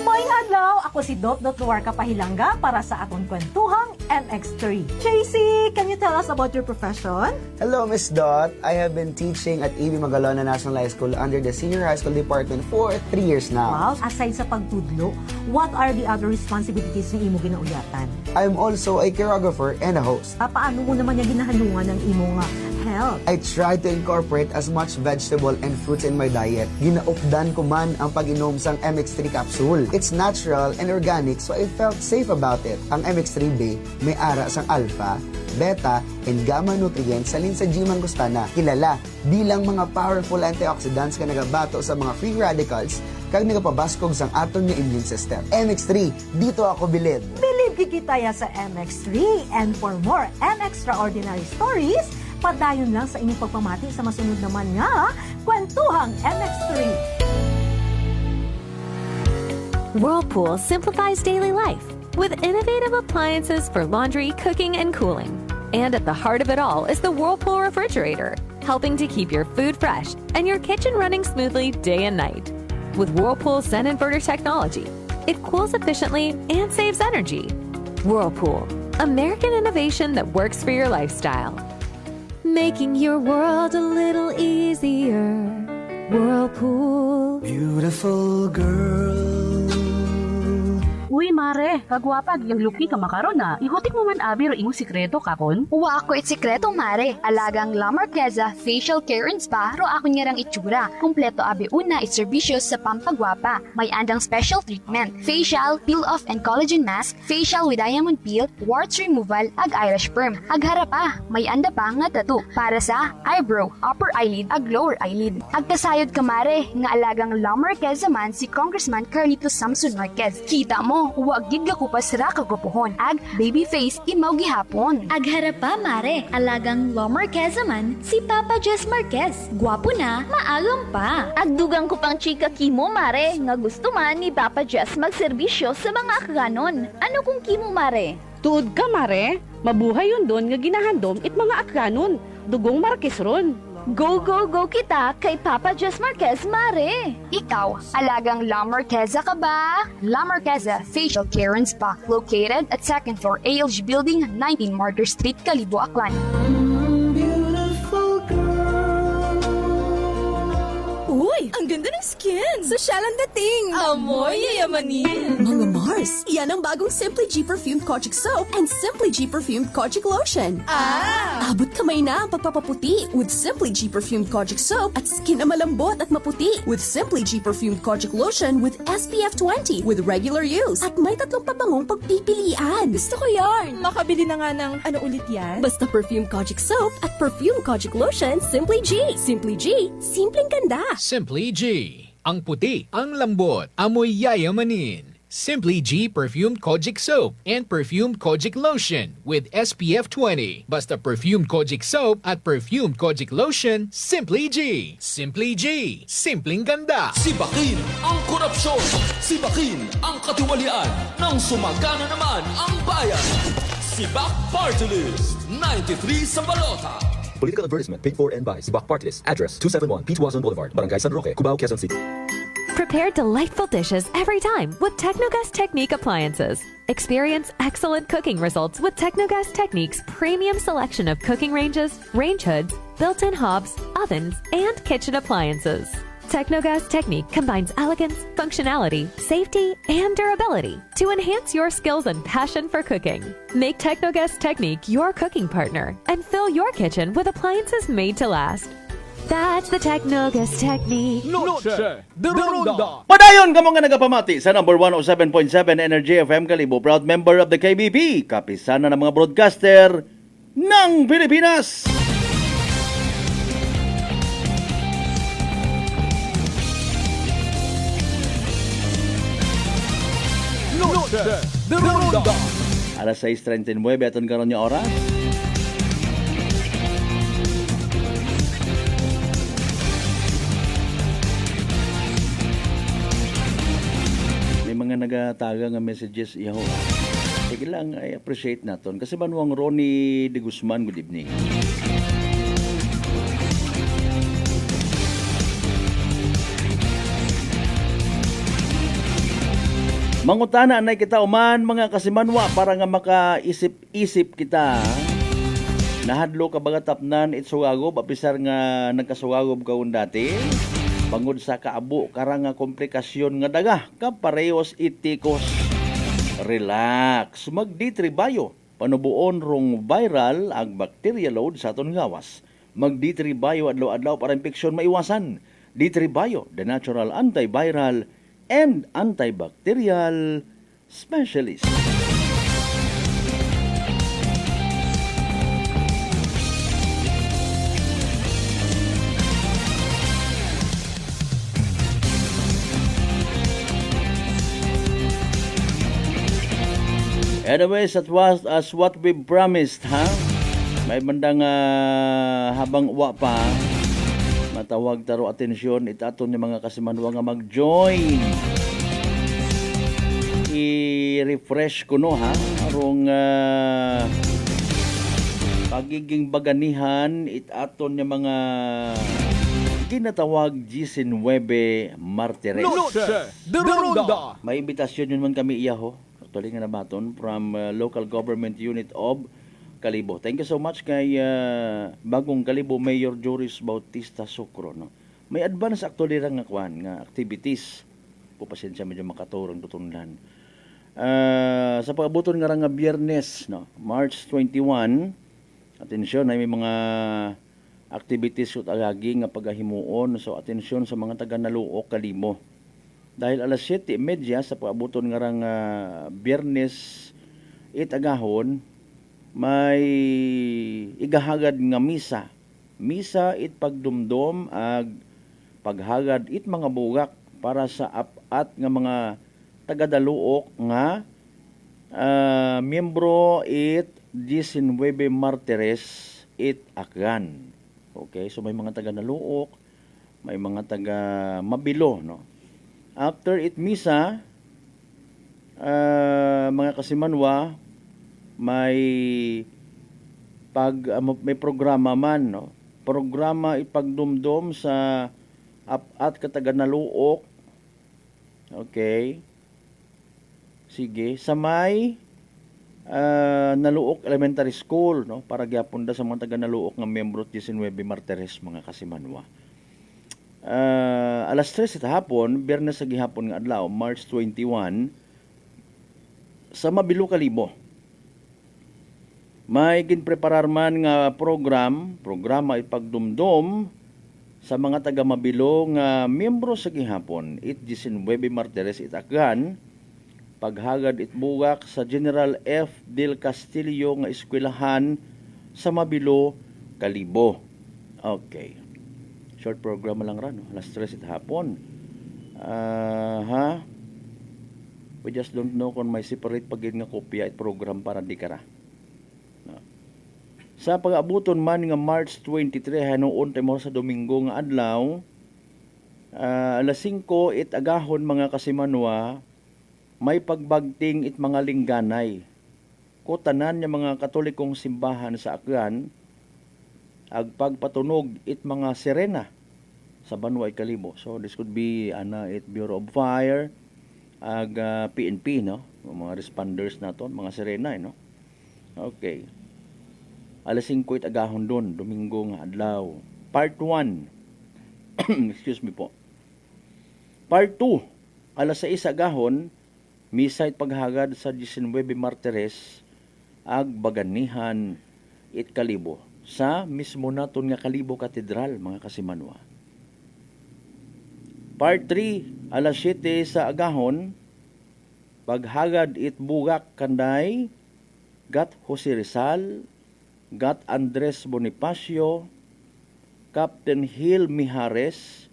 [SPEAKER 11] Moing adlaw, ako si Dot Luarca Pahilanga para sa akong kwentuhang MX3. JC, can you tell us about your profession?
[SPEAKER 16] Hello, Miss Dot. I have been teaching at E.B. Magalona National High School under the Senior High School Department for 3 years now.
[SPEAKER 11] Wow, aside sa pagtudlo, what are the other responsibilities ng imo ginauyatan?
[SPEAKER 16] I'm also a choreographer and a host.
[SPEAKER 11] Paano mo naman niya ginahalungan ng imong health?
[SPEAKER 16] I try to incorporate as much vegetable and fruits in my diet. Ginaupdan ko man ang pag-inom sang MX3 capsule. It's natural and organic, so I felt safe about it. Ang MX3B may ara sang alpha, beta, and gamma nutrients salin sa G. mangostana, kilala bilang mga powerful antioxidants ka nagabato sa mga free radicals kag nagapabaskog sang aton nga immune system. MX3, dito ako bilib.
[SPEAKER 11] Bilib kikitaya sa MX3, and for more MXtraordinary stories, padayon lang sa inyong pagpamati sa masunod naman nga Kwentuhang MX3.
[SPEAKER 12] Whirlpool simplifies daily life with innovative appliances for laundry, cooking, and cooling. And at the heart of it all is the Whirlpool refrigerator, helping to keep your food fresh and your kitchen running smoothly day and night. With Whirlpool Zen Inverter technology, it cools efficiently and saves energy. Whirlpool, American innovation that works for your lifestyle. Making your world a little easier. Whirlpool.
[SPEAKER 16] Beautiful girl.
[SPEAKER 17] Uy, mare, kagwapag yung luki ka makaron na. Ihutik mo man abi ro imong sikreto kakon.
[SPEAKER 18] Uwa ako itsikreto, mare. Alagang La Marqueza Facial Care and Spa ro ako niyarang itsura. Kumpleto abi una iserbisyo sa pampagwapa. May andang special treatment. Facial, peel-off and collagen mask, facial with diamond peel, warts removal, ag eyelash perm. Ag harapa, may anda pa nga tattoo. Para sa eyebrow, upper eyelid, ag lower eyelid. Ag kasayod ka, mare, nga alagang La Marqueza man si Congressman Carlito Samson Marquez. Kita mo, huwag gid ka kupas ra kagwapuhon. Ag baby face imaw gihapon.
[SPEAKER 19] Ag harapa, mare, alagang La Marqueza man si Papa Jess Marquez. Gwapo na, maagam pa.
[SPEAKER 20] Agdugang ko pang chika kimo, mare, nga gusto man ni Papa Jess magserbisyo sa mga akganon. Ano kung kimo, mare?
[SPEAKER 17] Tuod ka, mare. Mabuhay yun doon nga ginahandom it mga akranon. Dugong Marquez ron.
[SPEAKER 20] Go, go, go kita kay Papa Jess Marquez, mare!
[SPEAKER 18] Ikaw, alagang La Marqueza ka ba? La Marqueza Facial Care and Spa, located at 2nd floor ALG Building, 19 Martyr Street, Kalibo, Aklan.
[SPEAKER 10] Uy, ang ganda ng skin! Sosyal ang dating!
[SPEAKER 4] Amoy yayamanin!
[SPEAKER 10] Mga Mars, yan ang bagong Simply G Perfumed Kojic Soap and Simply G Perfumed Kojic Lotion. Abot kamay na ang pagpapaputi with Simply G Perfumed Kojic Soap at skin na malambot at maputi with Simply G Perfumed Kojic Lotion with SPF 20 with regular use. At may 3 pabangong pagpipilian. Gusto ko yarn!
[SPEAKER 4] Makabili na nga ng ano ulit yan?
[SPEAKER 10] Basta Perfumed Kojic Soap at Perfumed Kojic Lotion, Simply G. Simply G, simpleng ganda.
[SPEAKER 3] Simply G. Ang puti, ang lambot, amoy yayamanin. Simply G Perfumed Kojic Soap and Perfumed Kojic Lotion with SPF 20. Basta Perfumed Kojic Soap at Perfumed Kojic Lotion, Simply G. Simply G. Simpleng ganda.
[SPEAKER 6] Sibakin ang korupsyon. Sibakin ang katiwalian. Nang sumagana naman ang bayan. Sibak Party List. 93 sa balota.
[SPEAKER 15] Political advertisement paid for and by Sibak Party List. Address 271 Pituazon Boulevard, Barangay San Roque, Cubao, Quezon City.
[SPEAKER 12] Prepare delightful dishes every time with Technogas Technique appliances. Experience excellent cooking results with Technogas Technique's premium selection of cooking ranges, range hoods, built-in hobs, ovens, and kitchen appliances. Technogas Technique combines elegance, functionality, safety, and durability to enhance your skills and passion for cooking. Make Technogas Technique your cooking partner and fill your kitchen with appliances made to last. That's the Technogas Technique.
[SPEAKER 6] Noche de Ronda.
[SPEAKER 5] Padayon kamo nga nagapamati sa number 107.7 Energy FM Kalibo, proud member of the KBP, kapisana ng mga broadcaster ng Pilipinas.
[SPEAKER 6] Noche de Ronda.
[SPEAKER 5] Alas 6:39 aton karon nga oras. May mga nagataga nga messages iho. Sige lang, I appreciate naton kasi manuang Ronnie de Guzman, good evening. Mangutana na kita uman mga kasimanwa para nga makaisip-isip kita. Nahadlo ka baga tapnan itsugagob apisar nga nagkasugagob kaun dati. Bangod sa kaabo karang nga komplikasyon nga daga kaparehos itikos. Relax, magditribayo. Panubuon rong viral ang bacteria load sa aton gawas. Magditribayo adlaw-adlaw para infeksyon maiwasan. Ditribayo, the natural antiviral and antibacterial specialist. Anyways, as what we promised, ha? May bandang habang uwa pa, matawag taro atensyon itaton ni mga kasimanwa nga mag-join. I-refresh ko no ha arong pagiging baganihan itaton ni mga ginatawag G19 Martires.
[SPEAKER 6] Noche de Ronda.
[SPEAKER 5] May imbitasyon yun man kami iyaho. Actually nga nabaton from local government unit of Kalibo. Thank you so much kay bagong Kalibo Mayor Joris Bautista Sucro. No? May advance actually nga kwan nga activities. Pasensya medyo makaturong tutunlan. Sa pag-abuton nga Biyernes, no, March 21, atensyon ay may mga activities ut agagi nga pagahimuon. So atensyon sa mga taga Naluok Kalimo. Dahil alas 7:30 sa pag-abuton nga Biyernes agahon may igahagad nga misa. Misa it pagdumdom ag paghagad it mga bugak para sa apat nga mga taga Daluok nga miyembro it 19 Martires it Akgan. Okay, so may mga taga Naluok, may mga taga Mabilo, no. After it misa, mga kasimanwa, may may programa man, no. Programa ipagdumdom sa apat kataga Naluok. Okay. Sige, sa may Naluok Elementary School, no, para gyapon da sa mga taga Naluok nga miyembro 19 Martires mga kasimanwa. Alas 3 sa hapon, Biyernes sa gihapon nga adlaw, March 21, sa Mabilo Kalibo. May ginpreparar man nga programa ipagdumdom sa mga taga Mabilo nga miyembro sa gihapon, it 19 Martires it Akgan, paghagad it bugak sa General F. Del Castillo nga eskwelahan sa Mabilo, Kalibo. Okay. Short program lang ran, no? Alas 3 it hapon. We just don't know kung may separate pagin nga kopya it program para di kara. No. Sa pag-abuton man nga March 23 hanoon tayo sa Domingo nga adlaw, alas 5 it agahon mga kasimanwa, may pagbagting it mga lingganay. Kutanan niya mga Katolikong simbahan sa Akgan, ag pagpatunog it mga sirena sa Banway Kalibo. So this could be it Bureau of Fire, ag PNP, no, mga responders naton, mga sirena, no. Okay. Alas 5 it agahon doon, Domingo nga adlaw. Part 1. Excuse me po. Part 2. Alas 6 agahon, misa it paghagad sa 19 Martires ag baganihan it Kalibo sa mismo naton nga Kalibo Katedral mga kasimanwa. Part 3, alas 7 sa agahon, paghagad it bugak kanday Gat Jose Rizal, Gat Andres Bonifacio, Captain Hill Mijares,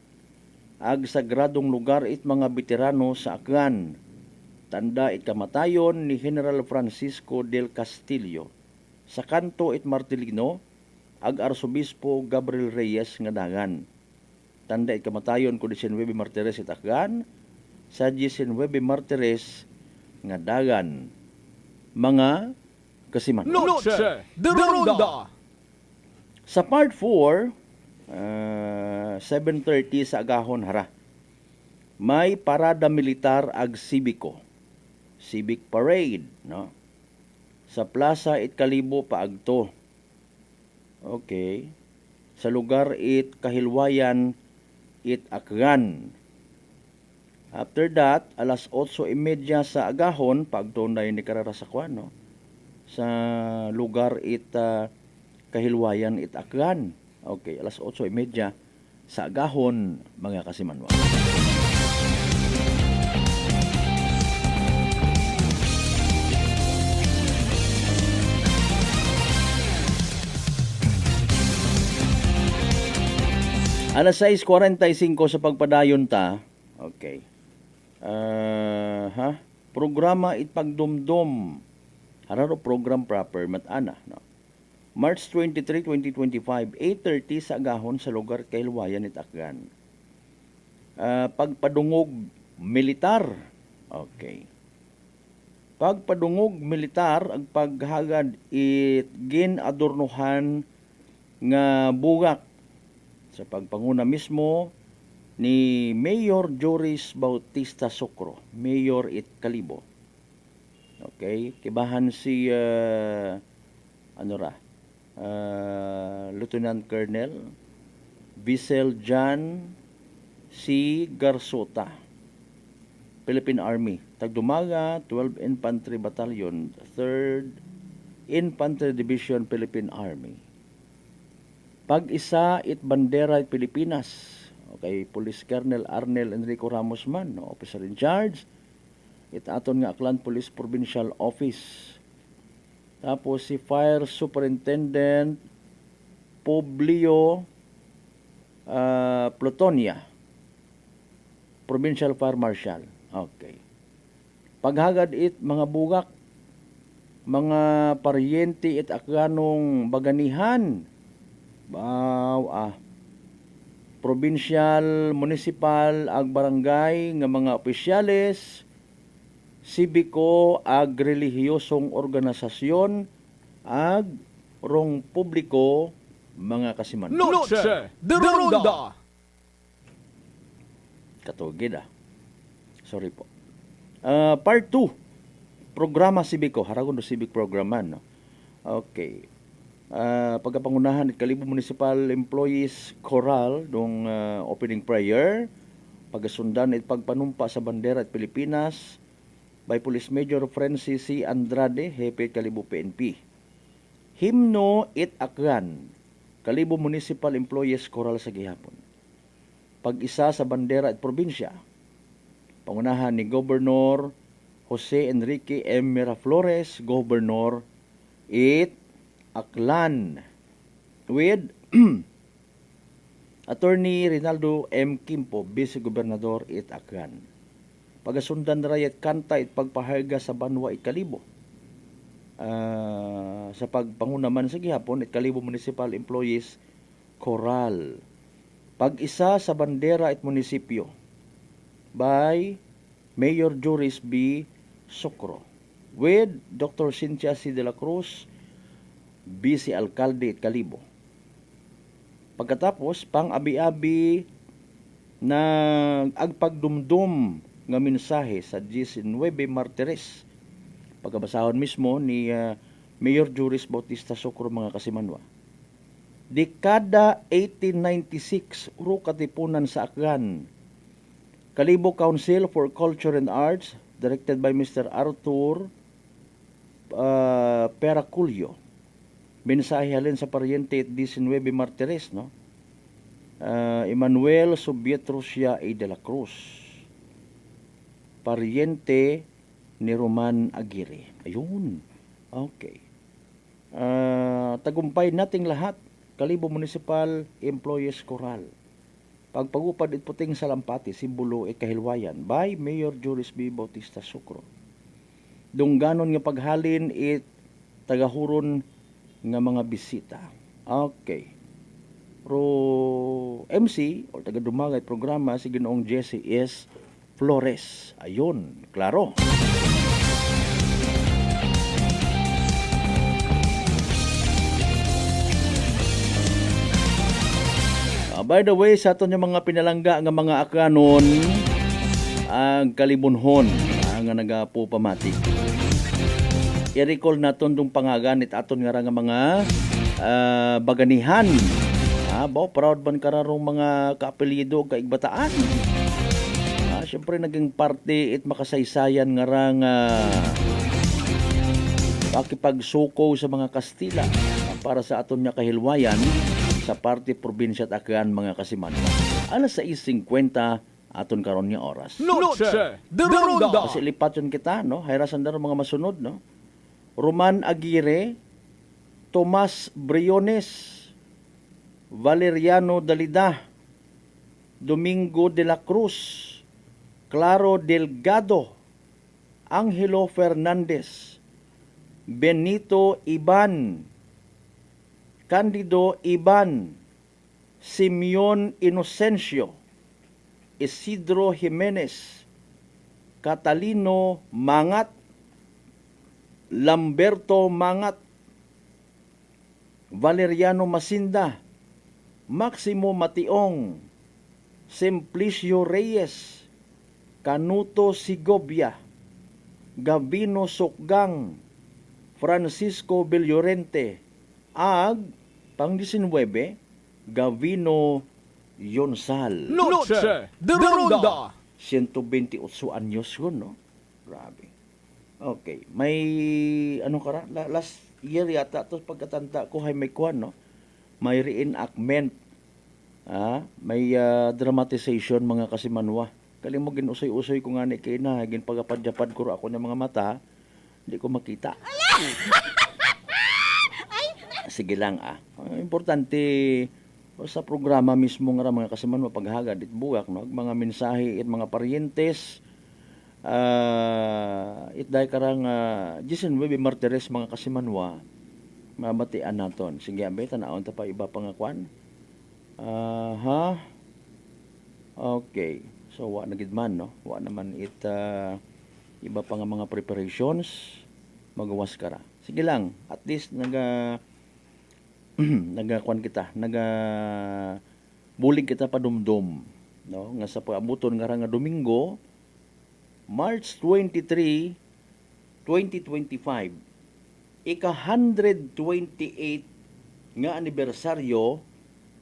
[SPEAKER 5] ag sagradong lugar it mga veterano sa Akgan, tanda it kamatayon ni General Francisco del Castillo, sa kanto it Martilino, ag Arsobispo Gabriel Reyes nga dagan. Tanda it kamatayon ko 19 Martires it Akgan, sa 19 Martires nga dagan. Mga kasiman.
[SPEAKER 3] Noche de Ronda.
[SPEAKER 5] Sa part 4, 7:30 sa agahon hara, may parada militar ag sibiko. Civic parade, no? Sa Plaza it Kalibo paagto. Okay. Sa lugar it Kahilwayan it Akgan. After that, alas 8:30 sa agahon paagto na ni Kararasakwan, no? Sa lugar it Kahilwayan it Akgan. Okay, alas 8:30 sa agahon mga kasimanwa. Alas 6:45 sa pagpadayon ta. Okay. Programa it pagdumdum. Hararo program proper matana, no. March 23, 2025, 8:30 sa agahon sa lugar Kahilwayan it Akgan. Pagpadungog militar. Okay. Pagpadungog militar ang paghagad it ginadornohan nga bugak sa pagpanguna mismo ni Mayor Joris Bautista Socro, Mayor it Kalibo. Okay, kibahan si Lieutenant Colonel Visel Jan C. Garsota. Philippine Army. Tagdumaga, 12 Infantry Battalion, 3rd Infantry Division, Philippine Army. Pag-isa, it Bandera it Pilipinas. Okay, Police Colonel Arnel Enrico Ramos Man, no, officer in charge. It aton nga Aklan Police Provincial Office. Tapos si Fire Superintendent Publio Plutonia, Provincial Fire Marshal. Okay. Paghagad it mga bugak, mga paryente it aklanong baganihan. Provincial, municipal, ag barangay nga mga opisyales, sibiko, ag relihiyosong organisasyon, ag rong publiko, mga kasiman.
[SPEAKER 6] Noche de Ronda.
[SPEAKER 5] Katugid Sorry po. Part 2. Programa sibiko. Haragon do civic programan. No? Okay. Pagkapangunahan at Kalibo Municipal Employees Choral dong opening prayer. Pagasundan at pagpanumpa sa bandera at Pilipinas by Police Major Francis C. Andrade, Hepe Kalibo PNP. Himno it Aklan, Kalibo Municipal Employees Choral sa gihapon. Pag-isa sa bandera at probinsya. Pangunahan ni Governor Jose Enrique M. Miraflores, Governor it Aklan, with Attorney Rinaldo M. Kimpo, Vice Gobernador it Aklan. Pagasundan rayat kanta it pagpaharga sa Banwa it Kalibo. Sa pagpangunaman sa gihapon it Kalibo Municipal Employees Choral. Pag-isa sa bandera at munisipyo by Mayor Joris B. Socro, with Dr. Cynthia C. de la Cruz, Vice Alcalde at Kalibo. Pagkatapos, pang-abi-abi na agpagdumdum nga mensahe sa 19 Martires. Pagkabasahon mismo ni Mayor Juris Bautista Socro, mga kasimanwa. Dekada 1896, uro katipunan sa Aklan. Kalibo Council for Culture and Arts, directed by Mr. Arthur Peraculio. Mensahe halin sa paryente at 19 Martires, no? Emmanuel Sobiet-Rusia A. de la Cruz. Paryente ni Roman Aguirre. Ayun. Okay. Tagumpay nating lahat. Kalibo Municipal Employees Choral. Pagpagupad it puting salampati, simbolo e kahilwayan by Mayor Joris B. Bautista Socro. Dungganon nga paghalin it tagahuron nga mga bisita. Okay. Pro MC o taga-dumagay programa si Ginoong Jesse S. Flores. Ayun, klaro. By the way, sa aton yung mga pinalangga nga mga akanon, ang kalibunhon nga nagapupamatik. I-recall naton dong pangaganit aton nga mga baganihan. Proud ban kararong mga kaapelyido kaigbataan. Siyempre naging parte it makasaysayan nga rang pakipagsuko sa mga Kastila para sa aton nga kahilwayan sa parte probinsya at Aklan, mga kasiman. Alas 6:50 aton karon nga oras.
[SPEAKER 6] Noche de Ronda.
[SPEAKER 5] Kasi lipat yun kita, no? Hayrasan na mga masunod, no? Roman Aguirre, Tomas Briones, Valeriano Dalida, Domingo de la Cruz, Claro Delgado, Angelo Fernandez, Benito Iban, Candido Iban, Simeon Inocencio, Isidro Jimenez, Catalino Mangat, Lamberto Mangat, Valeriano Masinda, Maximo Mationg, Simplicio Reyes, Canuto Sigobia, Gabino Sokgang, Francisco Villorente, ag pang-19, Gavino Yonsal.
[SPEAKER 6] Noche de Ronda.
[SPEAKER 5] 128 anyos yun, no? Grabe. Okay. May, ano ka last year yata, to pagkatanda ko, may kuwan, no? May reenactment. May dramatization, mga kasimanwa. Kaling mo ginusay-usay ko nga ni Kina, ginpagapad-japad ko ako ng mga mata, hindi ko makita. Sige lang, importante, sa programa mismo nga mga kasimanwa, paghagad, itbugak, no? Mga mensahe, mga parientes, itday karang Jason Webe Martires, mga kasimanwa, mabatian naton. Sige, abay, tanaon ta pa iba pangakwan. Okay. So, wa na gid man, no? Wa naman iba pa nga mga preparations, magawas kara. Sige lang, at least nagakwan kita, bulig kita pa dumdum, no? Nga sa paabuton nga Domingo, March 23, 2025, ika-128 nga anibersaryo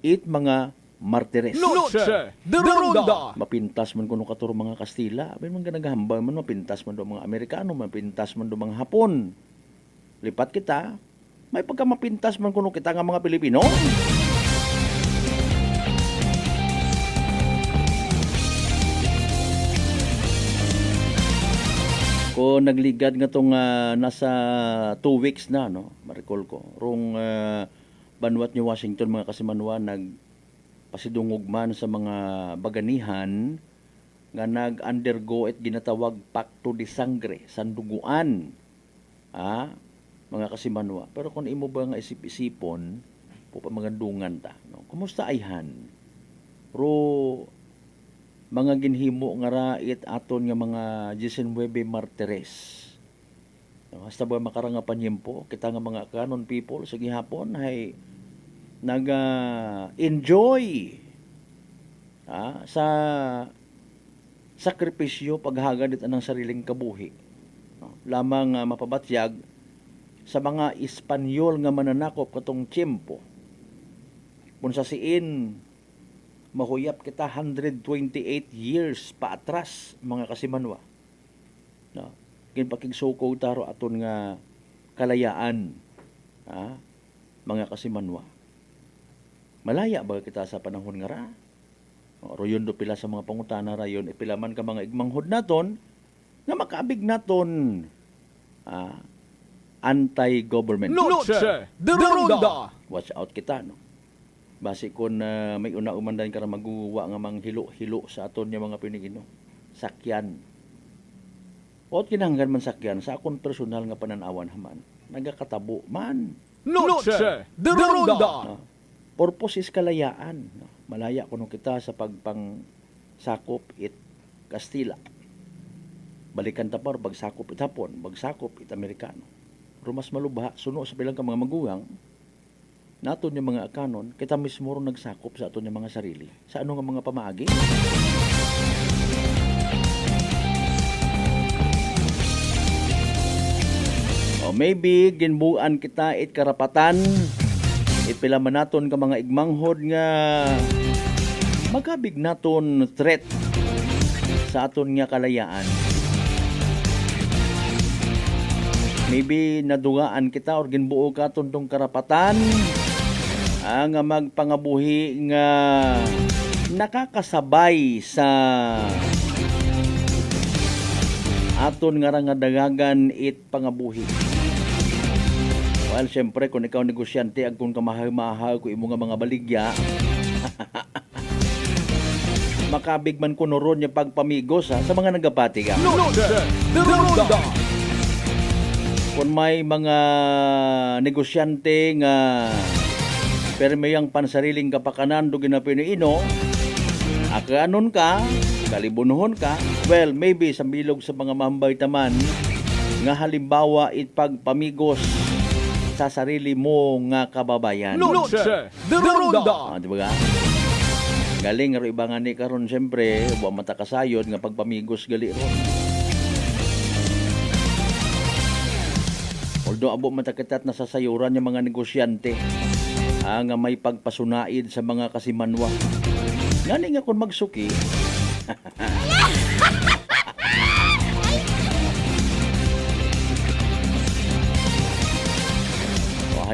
[SPEAKER 5] mga Martires.
[SPEAKER 6] Noche de Ronda.
[SPEAKER 5] Mapintas man kuno katuro mga Kastila, abay man ganagahambal man mapintas man do mga Amerikano, mapintas man do mga Hapon. Lipat kita, may pagka mapintas man kuno kita nga mga Pilipino. Ko nagligad nga tong nasa 2 weeks na, no, ma-recall ko. Rong banwat ni Washington, mga kasimanwa, pasidungog man sa mga baganihan nga nag-undergo at ginatawag Pacto de Sangre, sanduguan, mga kasimanwa. Pero kung imo ba nga isip-isipon, po pa magandungan ta, no? Kumusta ayhan? Pero mga ginhimo nga rait aton nga mga 19 Martires. No, hasta ba makarangapan yempo, kita nga mga kanon people sa gihapon ay nag-enjoy sa sakripisyo paghagad ng sariling kabuhi. No? Lamang mapabatyag sa mga Espanyol nga mananakop katong tiyempo. Kung sa siin, mahuyap kita 128 years pa atras, mga kasimanwa. No? Ginpakigsuko taro aton nga kalayaan, mga kasimanwa. Malaya ba kita sa panahon nga ra? Royon do pila sa mga pangutana rayon, ipilaman ka mga igmanghod naton, nga makaabig naton anti-government.
[SPEAKER 6] Noche de Ronda.
[SPEAKER 5] Watch out kita, no? Basi kung may una-umandan ka na maguwa nga mang hilo-hilo sa aton yung mga pinigino. Sakyan. O kinahanggan man sakyan, sa akong personal nga pananawan haman, nagakatabo man.
[SPEAKER 6] Noche de Ronda.
[SPEAKER 5] Purpose is kalayaan. No? Malaya kuno kita sa pagpang sakop it Kastila. Balikan ta par bagsakop it Hapon, bagsakop it Amerikano. Pero mas malubha, suno sa bilang ka mga maguwang, naton yung mga akanon, kita mismo ron nagsakop sa aton yung mga sarili. Sa ano nga mga pamaagi? O maybe, ginbuan kita it karapatan, ipilaman naton ka mga igmanghod nga magabig naton threat sa aton nga kalayaan. Maybe nadugaan kita or ginbuo ka tong karapatan nga magpangabuhi nga nakakasabay sa aton nga dagagan it pangabuhi. Well, siyempre, kung ikaw negosyante, ag kung kamahal-mahal ko imo nga mga baligya, makabig man ko noron yung pagpamigos sa mga nagapati ka. Kung may mga negosyante nga permayang pansariling kapakanan do ginapiniino, akaanon ka, kalibunuhon ka, well, maybe sa bilog sa mga mambay taman, nga halimbawa itpagpamigos sa sarili mo nga kababayan.
[SPEAKER 6] Noche de Ronda.
[SPEAKER 5] Di ba ka? Galing nga iba nga ni karon siyempre, wa matakasayod nga pagpamigos gali ron. Although abo matakitat na sasayuran yung mga negosyante nga may pagpasunaid sa mga kasimanwa. Ngani nga kung magsuki,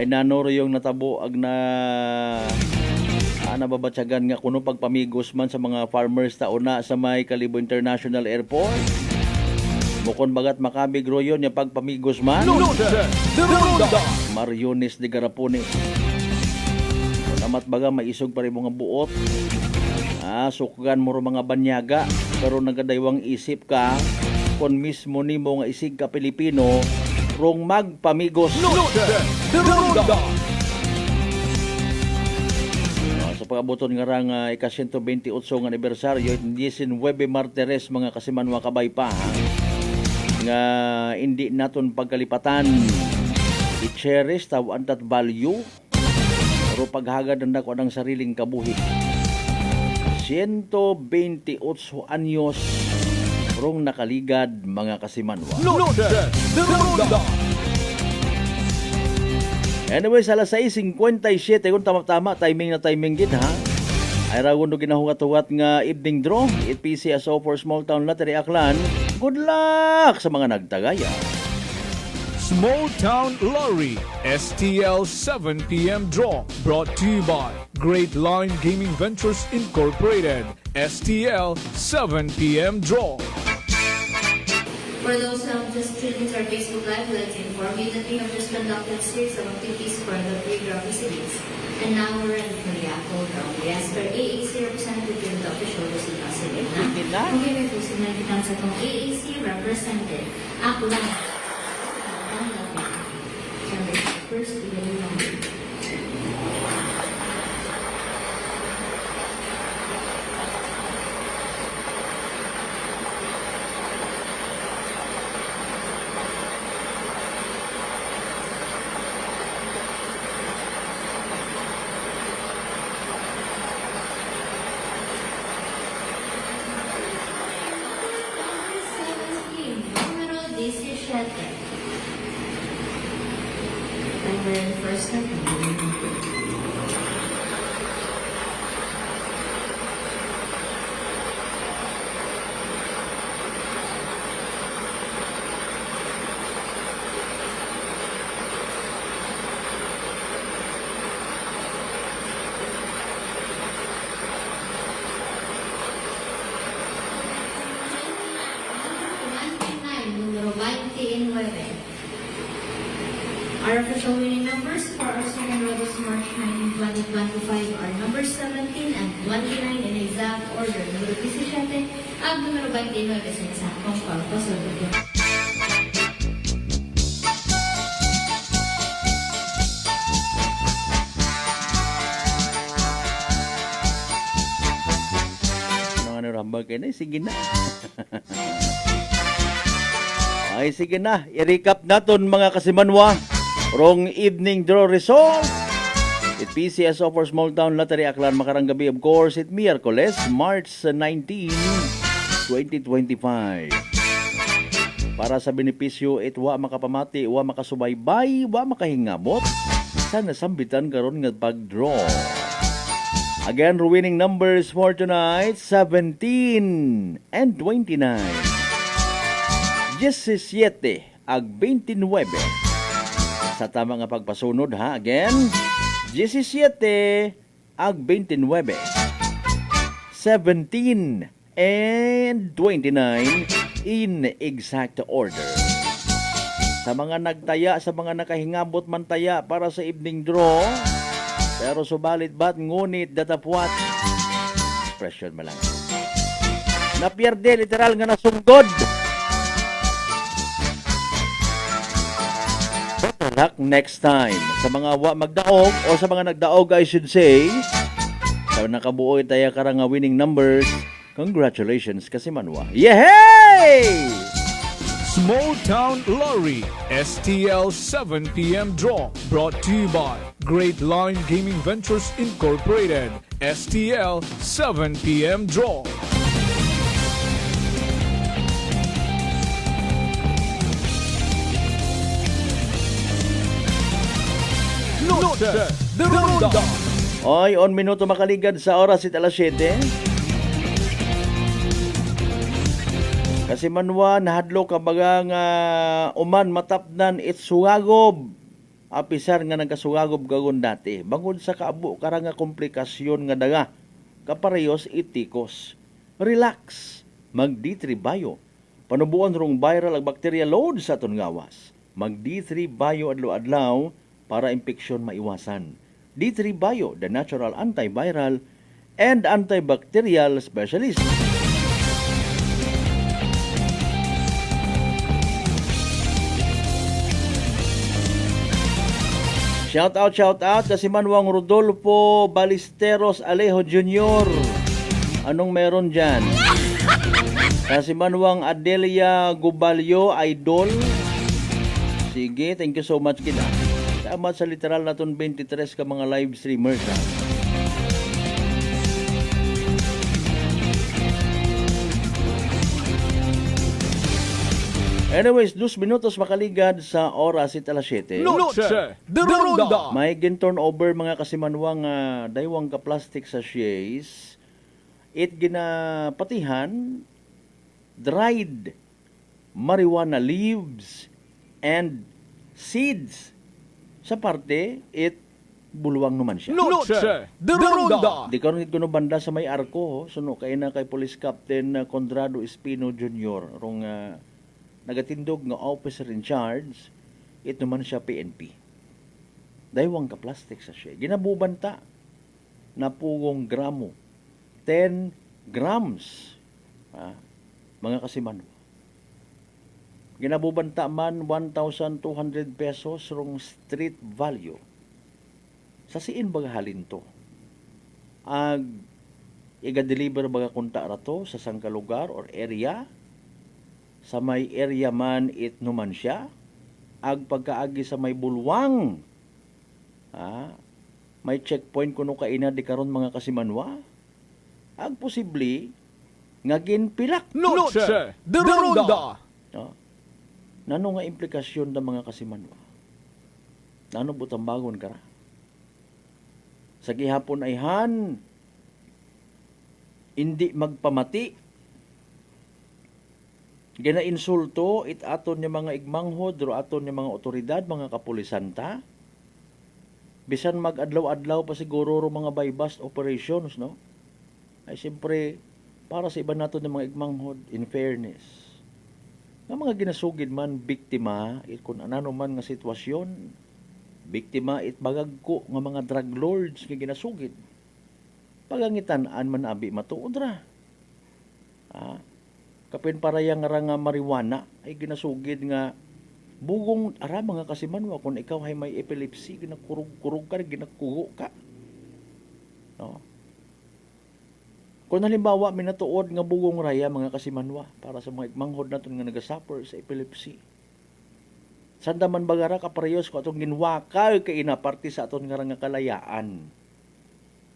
[SPEAKER 5] Ay nanoro yung natabo ag na nababatsagan nga kuno pagpamigos man sa mga farmers tauna sa may Kalibo International Airport. Bukon bagat makabigro yun yung pagpamigos man. Mariones de Garapone. Namat baga maisog pa rin mga buot. Sukugan mo ro mga banyaga pero nagadaywang isip ka kung mismo ni mo nga isig ka Pilipino rong magpamigos. Sa pag-abuton nga rang ika-128 nga anibersaryo 19 Martires mga kasimanwa kabay pa nga hindi naton pagkalipatan i-cherish tawan tat value pero paghagad ang dako ng sariling kabuhi 128 anyos rong nakaligad mga kasimanwa. Anyway, sa alas 6:57 kung tama-tama, timing gid ha. Ay ragon do ginahugat-hugat nga evening draw. It PCSO for Small Town Lottery Aklan. Good luck sa mga nagtagaya.
[SPEAKER 6] Small Town Lottery STL 7 p.m. draw brought to you by Great Line Gaming Ventures Incorporated. STL 7 p.m. draw.
[SPEAKER 21] For those who have just tuned into our Facebook Live, I'd like to inform you that we have just conducted a series of activities for the pre-draw recipients. And now we're ready for the actual draw. We ask our AAC representative to the official to see us in Vietnam. Okay, may puso na kita sa itong AAC representative. Ako lang. First, we will number. First time. Número 29. Our official winning numbers for our second row this March 19, 2025 are number 17 and 29 in exact order. Número 17 at número 29 sa eksaktong pagpasunod.
[SPEAKER 5] Ano rambag kayo na? Sige na. Ay, sige na. I-recap natin mga kasimanwa. Wrong evening draw result. It PCSO for Small Town Lottery Aklan makarang gabi, of course, it Miyerkules, March 19, 2025. Para sa benepisyo, it wa makapamati, wa makasubaybay, wa makahingabot. Sana sambitan karon nga pag-draw. Again, winning numbers for tonight, 17 and 29. 17 ag 29. Sa tama nga pagpasunod ha, again, 17 ag 29. 17 and 29 in exact order. Sa mga nagtaya, sa mga nakahingabot man taya para sa evening draw, pero subalit bat ngunit datapwat, pressure mo lang. Napierde, literal nga nasunggod. Better luck next time. Sa mga magdaog o sa mga nagdaog, I should say, sa nakabuoy tayo karang winning numbers, congratulations kasi manwa. Yehey!
[SPEAKER 6] Small Town Lottery STL 7 p.m. draw brought to you by Great Line Gaming Ventures Incorporated. STL 7 p.m. draw.
[SPEAKER 1] Noche de Ronda.
[SPEAKER 5] Oy, 1 minuto makaligad sa oras it alas 7. Kasi manwa nahadlo ka baga nga uman matapnan it suwagob apisar nga nagkasugagob gagon dati. Bangod sa kaabo kara nga komplikasyon nga daga. Kaparehos itikos. Relax. Mag D3 Bio. Panubuan rong viral ag bacteria load sa aton gawas. Mag D3 Bio adlaw-adlaw para impeksyon maiwasan. D3 Bio, the natural antiviral and antibacterial specialist. Shout out kasi Manwang Rodolfo Ballesteros Alejo Jr. Anong meron dyan? Kasi Manwang Adelia Gubalyo Idol. Sige, thank you so much kita. Salamat sa literal naton 23 ka mga live streamers. Ha? Anyways, 2 minutos makaligad sa oras it alas 7.
[SPEAKER 6] Noche de Ronda.
[SPEAKER 5] May gin-turn over mga kasimanwang daywang ka-plastic sachets. It ginapatihan dried marijuana leaves and seeds. Sa parte, it buluwang naman siya.
[SPEAKER 6] Noche de Ronda.
[SPEAKER 5] Di karon gid kuno banda sa may arko, suno kay na kay Police Captain Conrado Espino Jr. rong nagatindog nga officer in charge, ito man siya PNP. Daywang ka plastic sa siya. Ginabubanta na pugong gramo. 10 grams. Mga kasiman. Ginabubanta man 1,200 pesos rong street value. Sa siin baga halin to? Ag iga-deliver baga kunta rato sa sangka lugar or area? Sa may area man it numan siya, ag pagkaagi sa may bulwang, may checkpoint kuno kaina di karon mga kasimanwa, ag posible nga ginpilak.
[SPEAKER 6] Noche de Ronda.
[SPEAKER 5] Nano nga implikasyon ng mga kasimanwa? Nano butang bagon kara? Sa gihapon ay hindi magpamati. Gina-insulto it aton ni mga igmanghod ro aton ni mga otoridad, mga kapulisanta. Bisan mag-adlaw-adlaw pa siguro ro mga buy-bust operations, no? Ay siyempre para sa iba naton ni mga igmanghod, in fairness. Nga mga ginasugid man biktima it kun anano man nga sitwasyon, biktima it bagagko nga mga drug lords nga ginasugid. Pagangitan-an man abi matuod ra. Kapin parayang nga marijuana ay ginasugid nga bugong ara mga kasimanwa kung ikaw ay may epilepsy, ginakurug-kurug ka, ginakugo ka. No? Kung halimbawa minatuod nga bugong raya mga kasimanwa para sa mga igmanghod naton nga nagasuffer sa epilepsy. Sanda man bagara kaparehos ko atong ginwakal kay inaparte sa aton nga kalayaan.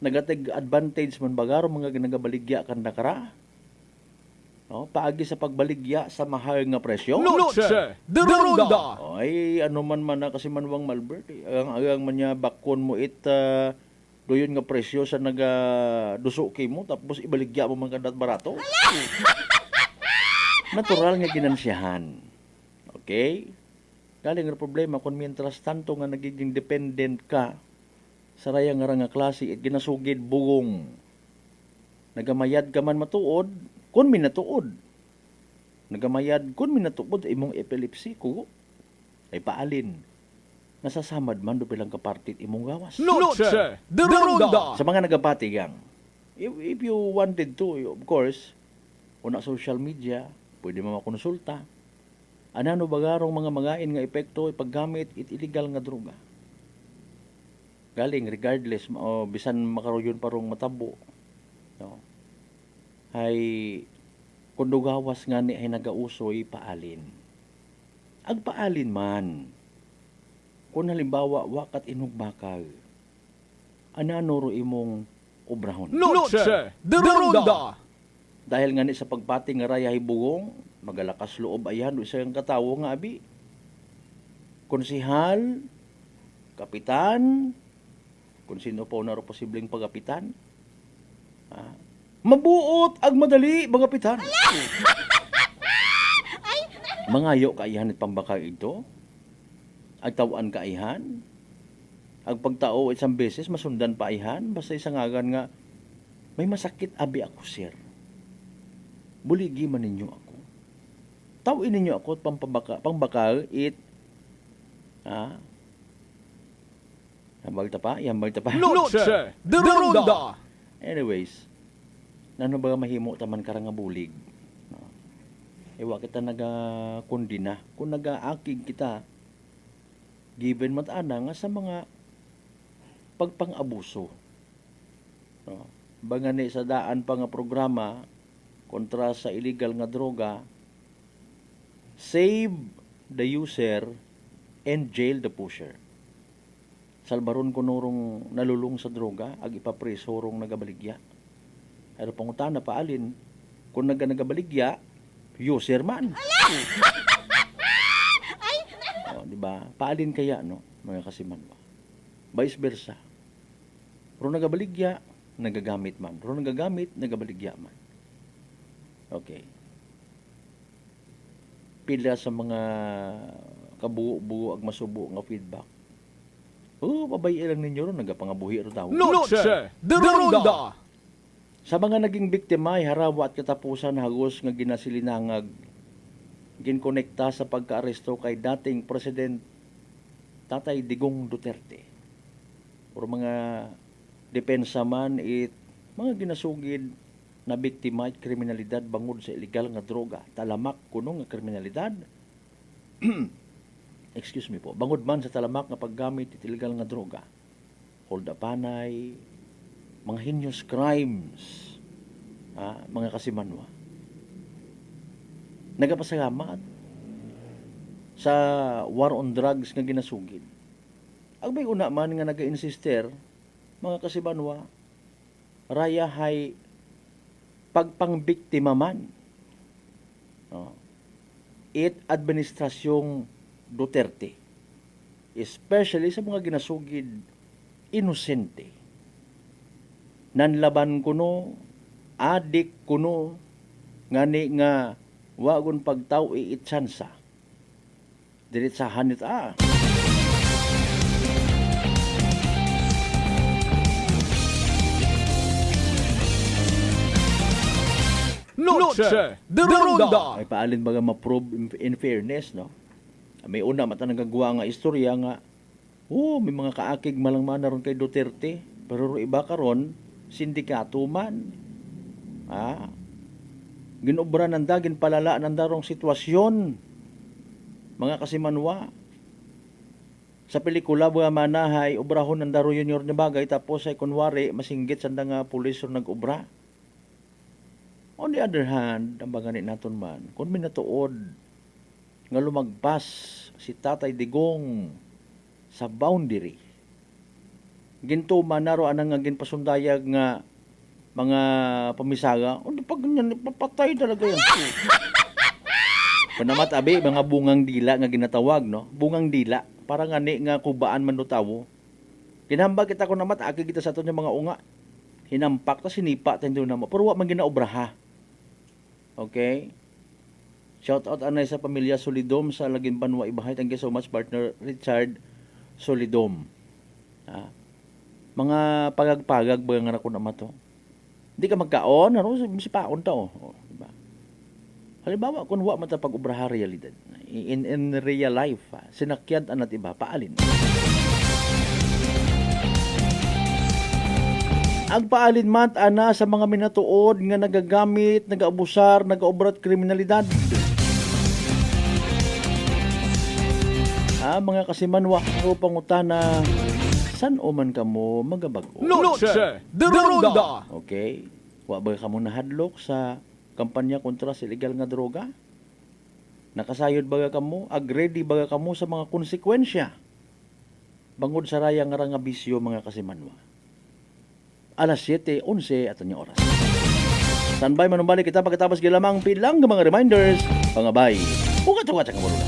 [SPEAKER 5] Nagatag advantage man bagaro mga ginagabaligya kanda kara. No, paagi sa pagbaligya sa mahal nga presyo.
[SPEAKER 6] Noche de Ronda.
[SPEAKER 5] Ay ano man na kasi manwang Malbert, agang man niya bakon mo doyon nga presyo sa duso kay mo tapos ibaligya mo man kandat barato. Natural nga ginansiyahan. Okay? Galing nga problema kung mientras tanto nga nagiging dependent ka sa rayang nga klase at ginasugid bugong. Nagamayad ka man matuod, kun minatuod. Nagamayad kun minatuod imong epilepsy ko ay paalin. Nasasamad man do bilang kapartit imong gawas.
[SPEAKER 6] Noche de Ronda.
[SPEAKER 5] Sa mga nagapati gang. If you wanted to, of course, una social media, pwede mo makonsulta. Anano bagarong mga magain nga epekto ipaggamit it illegal nga droga. Galing regardless bisan makaroyon parong matabo. No. Ay kundugawas nga ni ay nagausoy paalin. Agpaalin man. Kung halimbawa wakat inugbakal. Anano ro imong obrahon.
[SPEAKER 6] Noche de Ronda.
[SPEAKER 5] Dahil nga ni sa pagpati nga raya hibugong, magalakas loob ayan do isang katawo nga abi. Konsihal, kapitan, kung sino po na ro posibleng pagapitan. Mabuot ag madali mga pitan. Mangayo kaayan it pambaka ito. agtawan ka ihan. Ag pagtao isang beses, masundan pa ihan. Basta isang agan nga, may masakit abi ako, sir. Buligi man ninyo ako. Tawin ninyo ako at pangbakal, ha? Yambag ta pa?
[SPEAKER 6] Noche de Ronda.
[SPEAKER 5] Anyways, nano ba mahimo taman karang nga bulig? No? Ewa kita naga-kondina. Kung nagaakig kita, given matana nga sa mga pagpang-abuso. No? Bangani sa daan pa nga programa kontra sa illegal nga droga, save the user and jail the pusher. Salbaron ko nurong nalulung sa droga, ag ipapreso rong nagabaligya. Pero pangutana paalin, kung nagabaligya, user man. Diba? Paalin kaya, no? Mga kasimanwa. Vice versa. Ro nagabaligya, nagagamit man. Ro nagagamit, nagabaligya man. Okay. Pila sa mga kabuo-buo ag masubo nga feedback. Babay lang ninyo ron, nagapangabuhi ro daw.
[SPEAKER 6] Noche de Ronda.
[SPEAKER 5] Sa mga naging biktima, harawa at katapusan hagos nga ginasilinangag, ginkonekta sa pagkaaresto kay dating President Tatay Digong Duterte. O mga depensa man mga ginasugid na biktima at kriminalidad bangod sa illegal nga droga, talamak kuno nga kriminalidad. Excuse me po, bangod man sa talamak nga paggamit it illegal nga droga, hold upanay, mga heinous crimes, mga kasimanwa. Nagapasalamat sa war on drugs nga ginasugid. Ang may una man nga naga-insister, mga kasimanwa, raya hay pagpangbiktima man. It administrasyong Duterte, especially sa mga ginasugid inosente. Nanlaban kuno, adik kuno, ngani nga wagon pagtaw iitsansa. Diretsahan ito
[SPEAKER 6] Noche de Ronda.
[SPEAKER 5] Ay paalin baga ma-prove in fairness, no? May una mata nagagawa nga istorya nga, may mga kaakig malang ron kay Duterte, pero iba karon sindikato man. Ginobra nanda, ginpalala nanda rong sitwasyon. Mga kasimanwa. Sa pelikula mga manahay, obrahon nanda ro yun bagay, tapos ay kunwari, masinggit sanda nga pulis ro nag-obra. On the other hand, ang banganin naton man, kung minatuod nga lumagpas si Tatay Digong sa boundary, gintuman naro anang nga ginpasundayag nga mga pamisaga, pag papatay talaga yan. Panamat abi, mga bungang dila nga ginatawag, no? Bungang dila, para nga ni nga kubaan man do tawo. Kinahambag kita ko namat, aki kita sa ito ng mga unga. Hinampak, ta sinipa, tayo naman. Pero wa man ginaobraha. Okay? Shout out anay sa pamilya Solidom sa Lagin Banwa Ibahay. Thank you so much, partner Richard Solidom. Mga pagagpagag ba nga ako naman to? Hindi ka magkaon, si paon to. Diba? Halimbawa, kung wa man ta pag-ubraha realidad. In real life, sinakyan anat iba, paalin. Ang paalin man ana sa mga minatuod nga nagagamit, nagaabusar, nagaobrat kriminalidad. Mga kasimanwa o pangutana, san o man kamo magabago?
[SPEAKER 6] Noche de Ronda.
[SPEAKER 5] Okay. Wa ba kamo nahadlok sa kampanya kontra sa illegal nga droga? Nakasayod ba kamo? Agredy ba kamo sa mga konsekwensya? Bangod sa raya nga nga bisyo, mga kasimanwa. Alas 7:11 ato niya oras. Standby manumbalik kita pagkatapos gilamang pilang mga reminders. Pangabay. Ugat-ugat ang kamulula.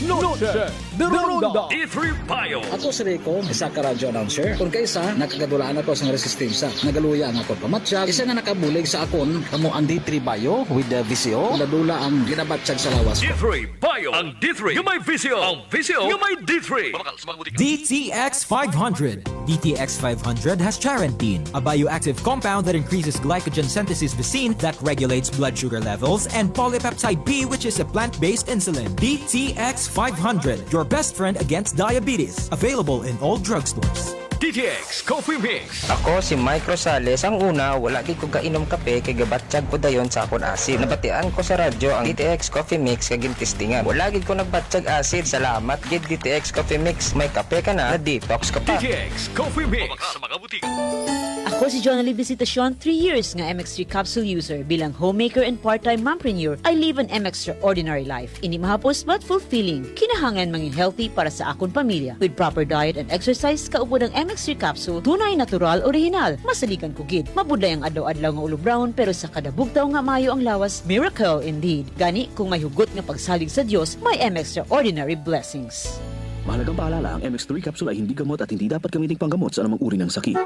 [SPEAKER 6] Noche de Ronda. D3 Bio.
[SPEAKER 7] Ako si Rico, isa ka radyo announcer. Kung kaysa, nakagadulaan ako sa resistensya. Nagaluya ang ako pamatsyag. Isa nga nakabulig sa akon, kamo ang D3 Bio with the VCO. Ladula ang ginabatsyag sa lawas ko.
[SPEAKER 6] D3 Bio. Ang D3 yung may VCO. Ang VCO yung may D3.
[SPEAKER 22] DTX 500. DTX 500 has charantine, a bioactive compound that increases glycogen synthesis vacine that regulates blood sugar levels, and polypeptide B, which is a plant-based insulin. DTX 500, your best friend against diabetes. Available in all drugstores.
[SPEAKER 6] DTX Coffee Mix.
[SPEAKER 23] Ako si Mike Rosales. Ang una, wala gid ko kainom kape kay gabatsyag ko dayon sa akon acid. Nabatian ko sa radyo ang DTX Coffee Mix kay gintistingan. Wala gid ko nagbatsyag acid. Salamat gid DTX Coffee Mix. May kape ka na detox ka pa.
[SPEAKER 6] DTX Coffee Mix. Sa mga butika.
[SPEAKER 24] Ako si Jonalie Visitacion, 3 years nga MX3 capsule user. Bilang homemaker and part-time mompreneur, I live an extraordinary life. Ini mahapos but fulfilling. Kinahangan mangin healthy para sa akon pamilya. With proper diet and exercise, kaubo ng MX3 capsule, tunay, natural, original. Masaligan ko gid. Mabuday ang adlaw-adlaw nga ulo brown, pero sa kada bugtaw nga mayo ang lawas, miracle indeed. Gani, kung may hugot nga pagsalig sa Dios, may extraordinary blessings.
[SPEAKER 15] Mahalagang paalala, ang MX3 capsule ay hindi gamot at hindi dapat gamitin panggamot sa anumang uri ng sakit.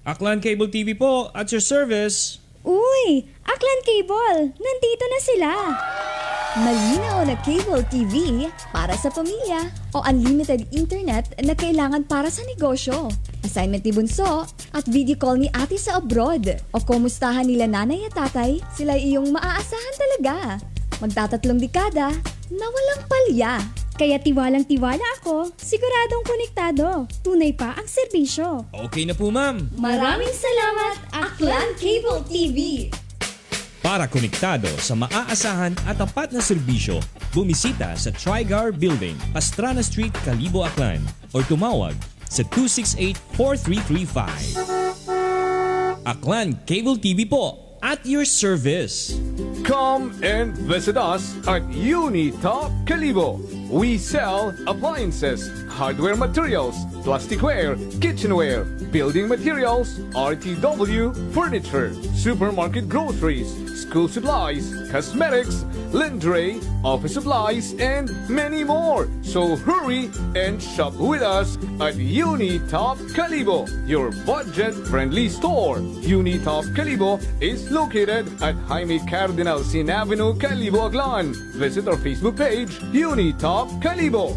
[SPEAKER 25] Aklan Cable TV po, at your service.
[SPEAKER 26] Uy! Aklan Cable! Nandito na sila! Malinaw na cable TV para sa pamilya o unlimited internet na kailangan para sa negosyo. Assignment ni Bunso at video call ni ate sa abroad. O kumustahan nila nanay at tatay, sila iyong maaasahan talaga. Magtatatlong dekada na walang palya. Kaya tiwalang-tiwala ako, siguradong konektado. Tunay pa ang serbisyo.
[SPEAKER 25] Okay na po, ma'am.
[SPEAKER 26] Maraming salamat, Aklan Cable TV!
[SPEAKER 25] Para konektado sa maaasahan at tapat na serbisyo, bumisita sa Trigar Building, Pastrana Street, Kalibo, Aklan, o tumawag sa 268-4335. Aklan Cable TV po, at your service.
[SPEAKER 27] Come and visit us at Unitop Kalibo. We sell appliances, hardware materials, plasticware, kitchenware, building materials, RTW, furniture, supermarket groceries, school supplies, cosmetics, lingerie, office supplies, and many more. So hurry and shop with us at Unitop Kalibo, your budget-friendly store. Unitop Kalibo is located at Jaime Cardinal Sin Avenue, Kalibo, Aklan. Visit our Facebook page, Unitop Kalibo.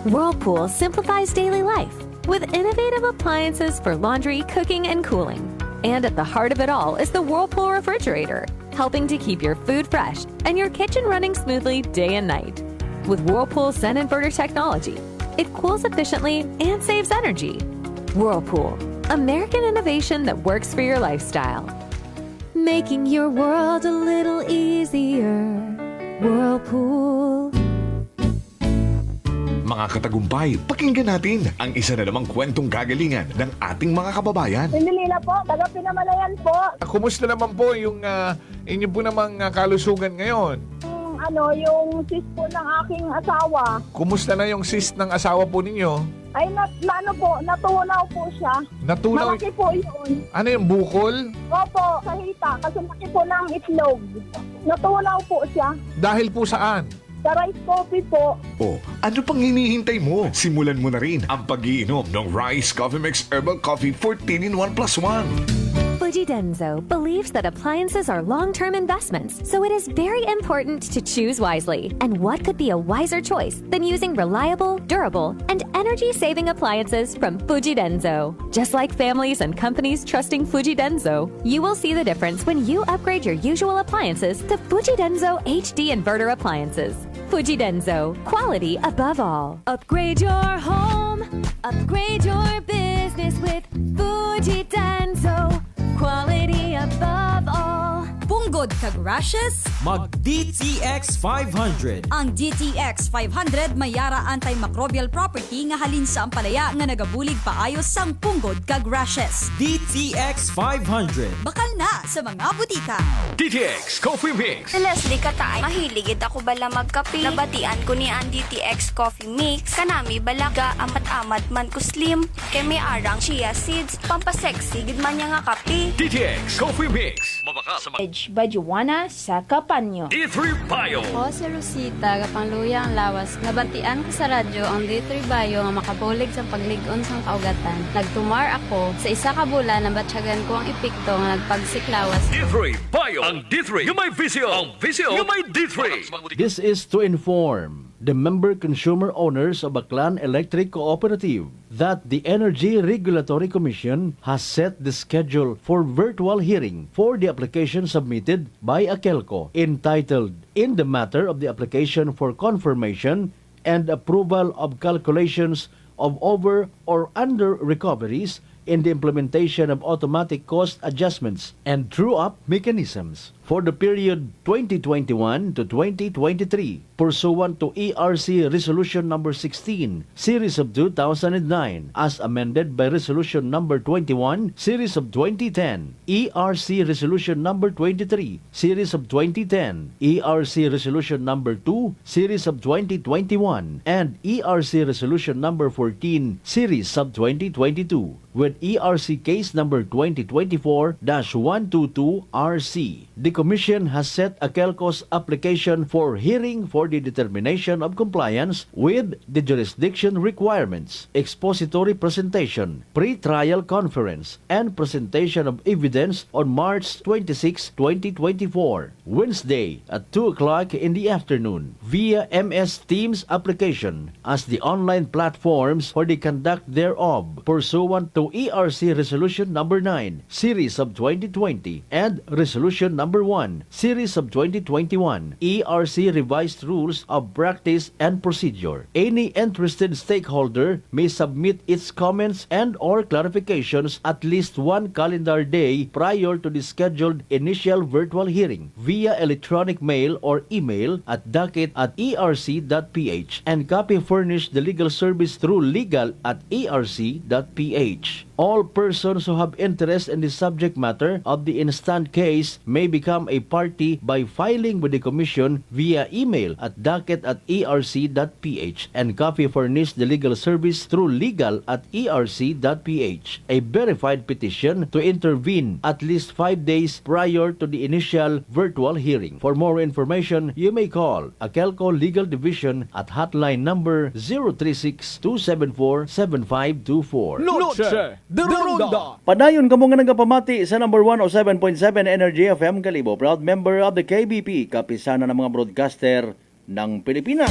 [SPEAKER 12] Whirlpool simplifies daily life with innovative appliances for laundry, cooking, and cooling. And at the heart of it all is the Whirlpool refrigerator, helping to keep your food fresh and your kitchen running smoothly day and night. With Whirlpool Sun Inverter technology, it cools efficiently and saves energy. Whirlpool, American innovation that works for your lifestyle. Making your world a little easier. Whirlpool.
[SPEAKER 2] Mga katagumpay, pakinggan natin ang isa na namang kwentong gagalingan ng ating mga kababayan.
[SPEAKER 13] Pinilila po, taga Pinamalayan po.
[SPEAKER 28] Kumusta naman po yung inyo po namang kalusugan ngayon?
[SPEAKER 13] Yung cyst po ng aking asawa.
[SPEAKER 28] Kumusta na yung cyst ng asawa po ninyo?
[SPEAKER 13] Ay, natunaw po siya.
[SPEAKER 28] Natunaw?
[SPEAKER 13] Malaki po yun.
[SPEAKER 28] Ano yung bukol?
[SPEAKER 13] Opo, sa hita. Kasi laki po ng itlog. Natunaw po siya.
[SPEAKER 28] Dahil po saan?
[SPEAKER 13] Sa rice coffee po.
[SPEAKER 2] Oh, ano pang hinihintay mo? Simulan mo na rin ang pag-iinom ng Rice Coffee Mix Herbal Coffee 14 in 1 plus 1.
[SPEAKER 12] Fujidenzo believes that appliances are long-term investments, so it is very important to choose wisely. And what could be a wiser choice than using reliable, durable, and energy-saving appliances from Fujidenzo? Just like families and companies trusting Fujidenzo, you will see the difference when you upgrade your usual appliances to Fujidenzo HD inverter appliances. Fujidenzo, quality above all. Upgrade your home, upgrade your business with Fujidenzo, quality above all.
[SPEAKER 29] Punggod kag rashes?
[SPEAKER 22] Mag DTX 500.
[SPEAKER 29] Ang DTX 500 may yara antimicrobial property nga halin sa ampalaya nga nagabulig paayos sang punggod kag rashes.
[SPEAKER 22] DTX 500.
[SPEAKER 29] Bakal na sa mga butika.
[SPEAKER 6] DTX Coffee Mix.
[SPEAKER 30] Si Leslie Katay, mahiligid ako bala magkape. Nabatian ko ni ang DTX Coffee Mix. Kanami balaga amat-amat man ko slim. Kay may arang chia seeds. Pampasexy gid man niya nga kape.
[SPEAKER 6] DTX Coffee Mix. Mabaka sa mga
[SPEAKER 4] Joanna sa Kapanyo.
[SPEAKER 6] D3 Bio.
[SPEAKER 8] Ako si Rosita, kapangluya ang lawas. Nabatian ko sa radyo ang D3 Bio nga makabulig sa pagligon sang kaugatan. Nagtumar ako sa isa ka bulan na batsyagan ko ang epekto nga nagpagsiklawas.
[SPEAKER 6] D3 Bio. Ang D3 yung may visyo. Ang visyo yung may D3.
[SPEAKER 5] This is to inform the member consumer owners of Baclan Electric Cooperative that the Energy Regulatory Commission has set the schedule for virtual hearing for the application submitted by Akelco entitled In the Matter of the Application for Confirmation and Approval of Calculations of Over or Under Recoveries in the Implementation of Automatic Cost Adjustments and True-Up Mechanisms for the period 2021 to 2023 pursuant to ERC Resolution Number 16, Series of 2009, as amended by Resolution Number 21, Series of 2010, ERC Resolution Number 23, Series of 2010, ERC Resolution Number 2, Series of 2021, and ERC Resolution Number 14, Series of 2022, with ERC Case Number 2024-122RC. The Commission has set Akelco's application for hearing for the determination of compliance with the jurisdiction requirements, expository presentation, pre-trial conference, and presentation of evidence on March 26, 2024, Wednesday at 2 o'clock in the afternoon, via MS Teams application as the online platforms for the conduct thereof, pursuant to ERC Resolution Number 9, Series of 2020, and Resolution Number 1, Series of 2021, ERC Revised Rules of Practice and Procedure. Any interested stakeholder may submit its comments and or clarifications at least one calendar day prior to the scheduled initial virtual hearing via electronic mail or email at docket@erc.ph and copy furnish the legal service through legal@erc.ph. All persons who have interest in the subject matter of the instant case may become a party by filing with the Commission via email at docket@erc.ph and copy furnish the legal service through legal@erc.ph. A verified petition to intervene at least 5 days prior to the initial virtual hearing. For more information, you may call Akelco Legal Division at hotline number 036-274-7524.
[SPEAKER 27] Noche de Ronda.
[SPEAKER 5] Padayon kamo nga nagapamati sa number 107.7 Energy FM Kalibo, proud member of the KBP, kapisana ng mga broadcaster ng Pilipinas.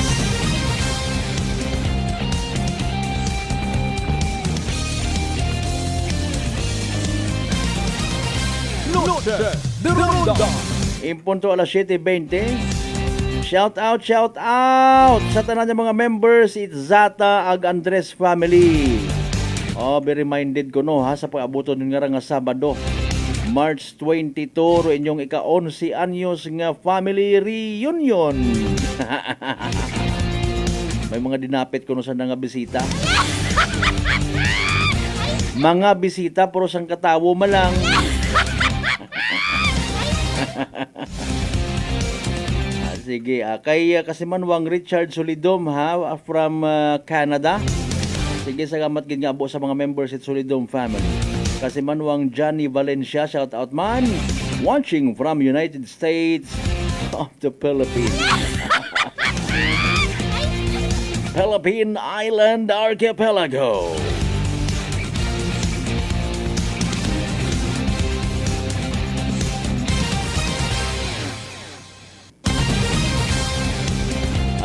[SPEAKER 27] Noche de Ronda.
[SPEAKER 5] Impunto alas 7:20. Shout out sa tanan ng mga members Zata ag Andres family. Be reminded ko no ha sa pag-abuton nga Sabado, March 22 ro inyong ika-11 anyos nga family reunion. May mga dinapit ko no sa nga bisita. Mga bisita pero sang katawo malang. Sige, kay Kasimanwang Richard Solidom ha from Canada. Sige, salamat gid nga abo sa mga members at Solidom family. Kasimanwang Johnny Valencia, shout out man. Watching from United States of the Philippines. Philippine Island Archipelago.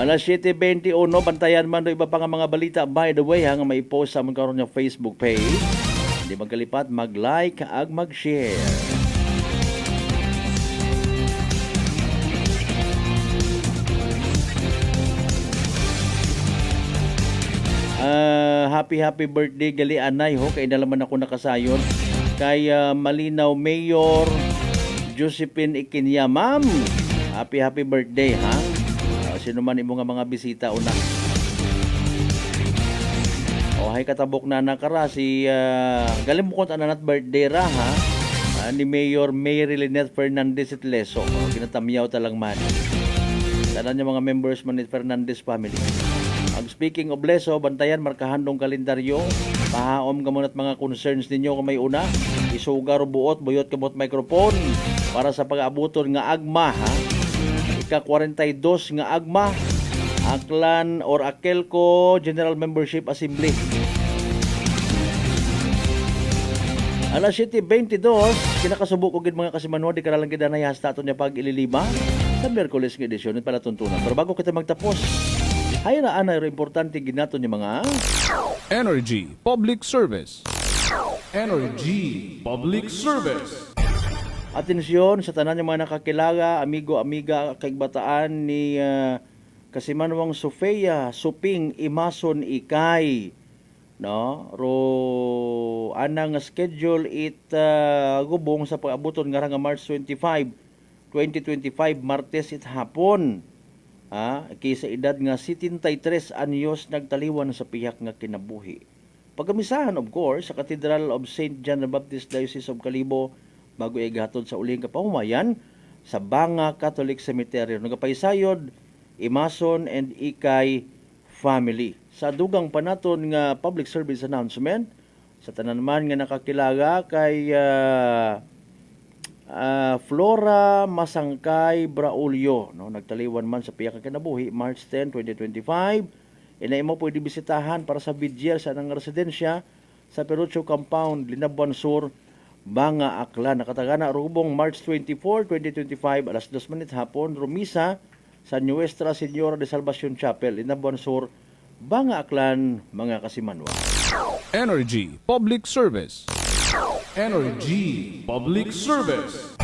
[SPEAKER 5] Alas 7:21, bantayan man do iba pa nga mga balita. By the way, nga may post sa among karon nga Facebook page. Hindi magkalipat, mag-like ag mag-share. Happy birthday gali anay ho, kay nalaman ako nakasayon kay Malinaw Mayor Josephine Ikinya. Ma'am, happy birthday ha. Sino man imo nga mga bisita una. Hay katabok na nakara si galing mo kung ananat birthday ra ha. Ni Mayor Mary Lynette Fernandez Itleso. Kinatamyaw talang man. Tanan niya mga members man ni Fernandez family. Speaking of Leso, bantayan markahan dong kalendaryo. Pahaom ka muna at mga concerns ninyo kung may una. Isugar buot, buyot kamot microphone. para sa pag-abuton nga agma, ha? Ika-42 nga agma, Aklan or Akelco General Membership Assembly. Alas 7:22, kinakasubo ko gid mga kasimanwa, di karalang gid na hasta aton niya pag ililima sa Miyerkules nga edisyon pala tuntunan. Pero bago kita magtapos, hay na ana importante ginaton ni mga
[SPEAKER 27] Energy Public Service. Energy Public Service.
[SPEAKER 5] atensyon sa tanan ng mga nakakilaga, amigo, amiga, kaigbataan ni Kasimanwang Sofia, Suping, Imason, Ikay. No? Ro anang schedule it gubong sa pag-abuton nga March 25, 2025, Martes it hapon. Kaysa edad nga 73 anyos nagtaliwan sa piyak nga kinabuhi. Pagkamisahan of course sa Cathedral of St. John the Baptist Diocese of Kalibo bago igatod sa uling kapahumayan sa Banga Catholic Cemetery. Nagapaysayod Imason and Ikay family. Sa dugang panaton nga public service announcement sa tanan man nga nakakilaga kay Flora Masangkay Braulio, no, nagtaliwan man sa piyak nga kinabuhi March 10, 2025. Inay mo pwede bisitahan para sa vidyer sa nang residensya sa Perucho Compound, Linabuan Sur, Banga, Aklan. Nakatagana rubong March 24, 2025, alas 2 minutes hapon, rumisa sa Nuestra Señora de Salvacion Chapel, Linabuan Sur, Banga, Aklan, mga kasimanwa.
[SPEAKER 27] Energy Public Service. Energy Public Service.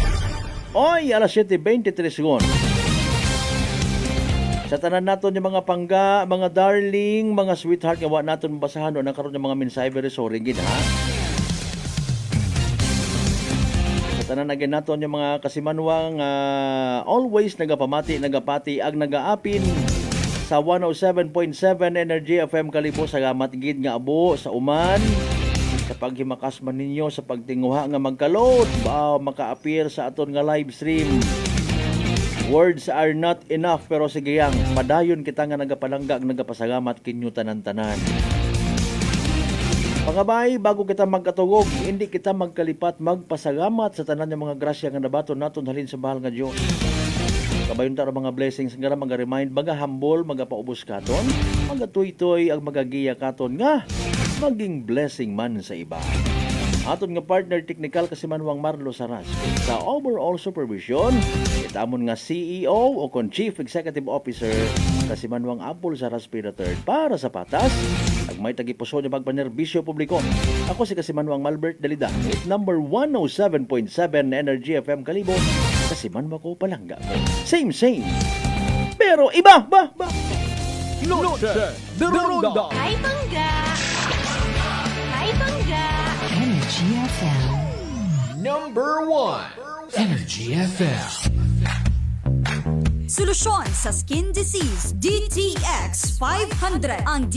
[SPEAKER 5] Oy, alas 7:23 segon. Sa tanan naton yung mga pangga, mga darling, mga sweetheart, nga wa naton mabasahan o nakaroon yung mga mensahe, very sorry gid ha. Sa tanan naging naton yung mga kasimanwang always nagapamati, nagapati, ag nagaapin sa 107.7 Energy FM Kalibo sa gamat gid nga abo sa uman. Sa paghimakas man ninyo sa pagtinguha nga magka-load, maka-appear sa aton nga live stream. Words are not enough, pero sige yang padayon kita nga nagapalangga ang nagapasagamat kinyo tanan-tanan. Pangabay, bago kita magkatugog, hindi kita magkalipat magpasagamat sa tanan ng mga grasya nga nabaton naton halin sa bahal nga Dios. Kabayon ta mga blessings nga mga-remind, mga-humble, mga-paubos katon, mga-tuy-tuy ang magagiya katon nga maging blessing man sa iba. Aton nga partner technical Kasimanwang Marlo Saras. Sa overall supervision, itamon nga CEO o kon Chief Executive Officer Kasimanwang Apple Saras III para sa patas ag may tagipuso ni pagpanerbisyo publiko. Ako si Kasimanwang Malbert Dalida, number 107.7 Energy FM Kalibo. Kasimanwa ko palangga. Same. Pero iba, ba?
[SPEAKER 27] Noche de Ronda.
[SPEAKER 3] Hi, Bangga! Hi, Bangga!
[SPEAKER 9] Energy FM.
[SPEAKER 27] Number 1.
[SPEAKER 9] Energy FM.
[SPEAKER 29] Solusyon sa skin disease, DTX 500. Ang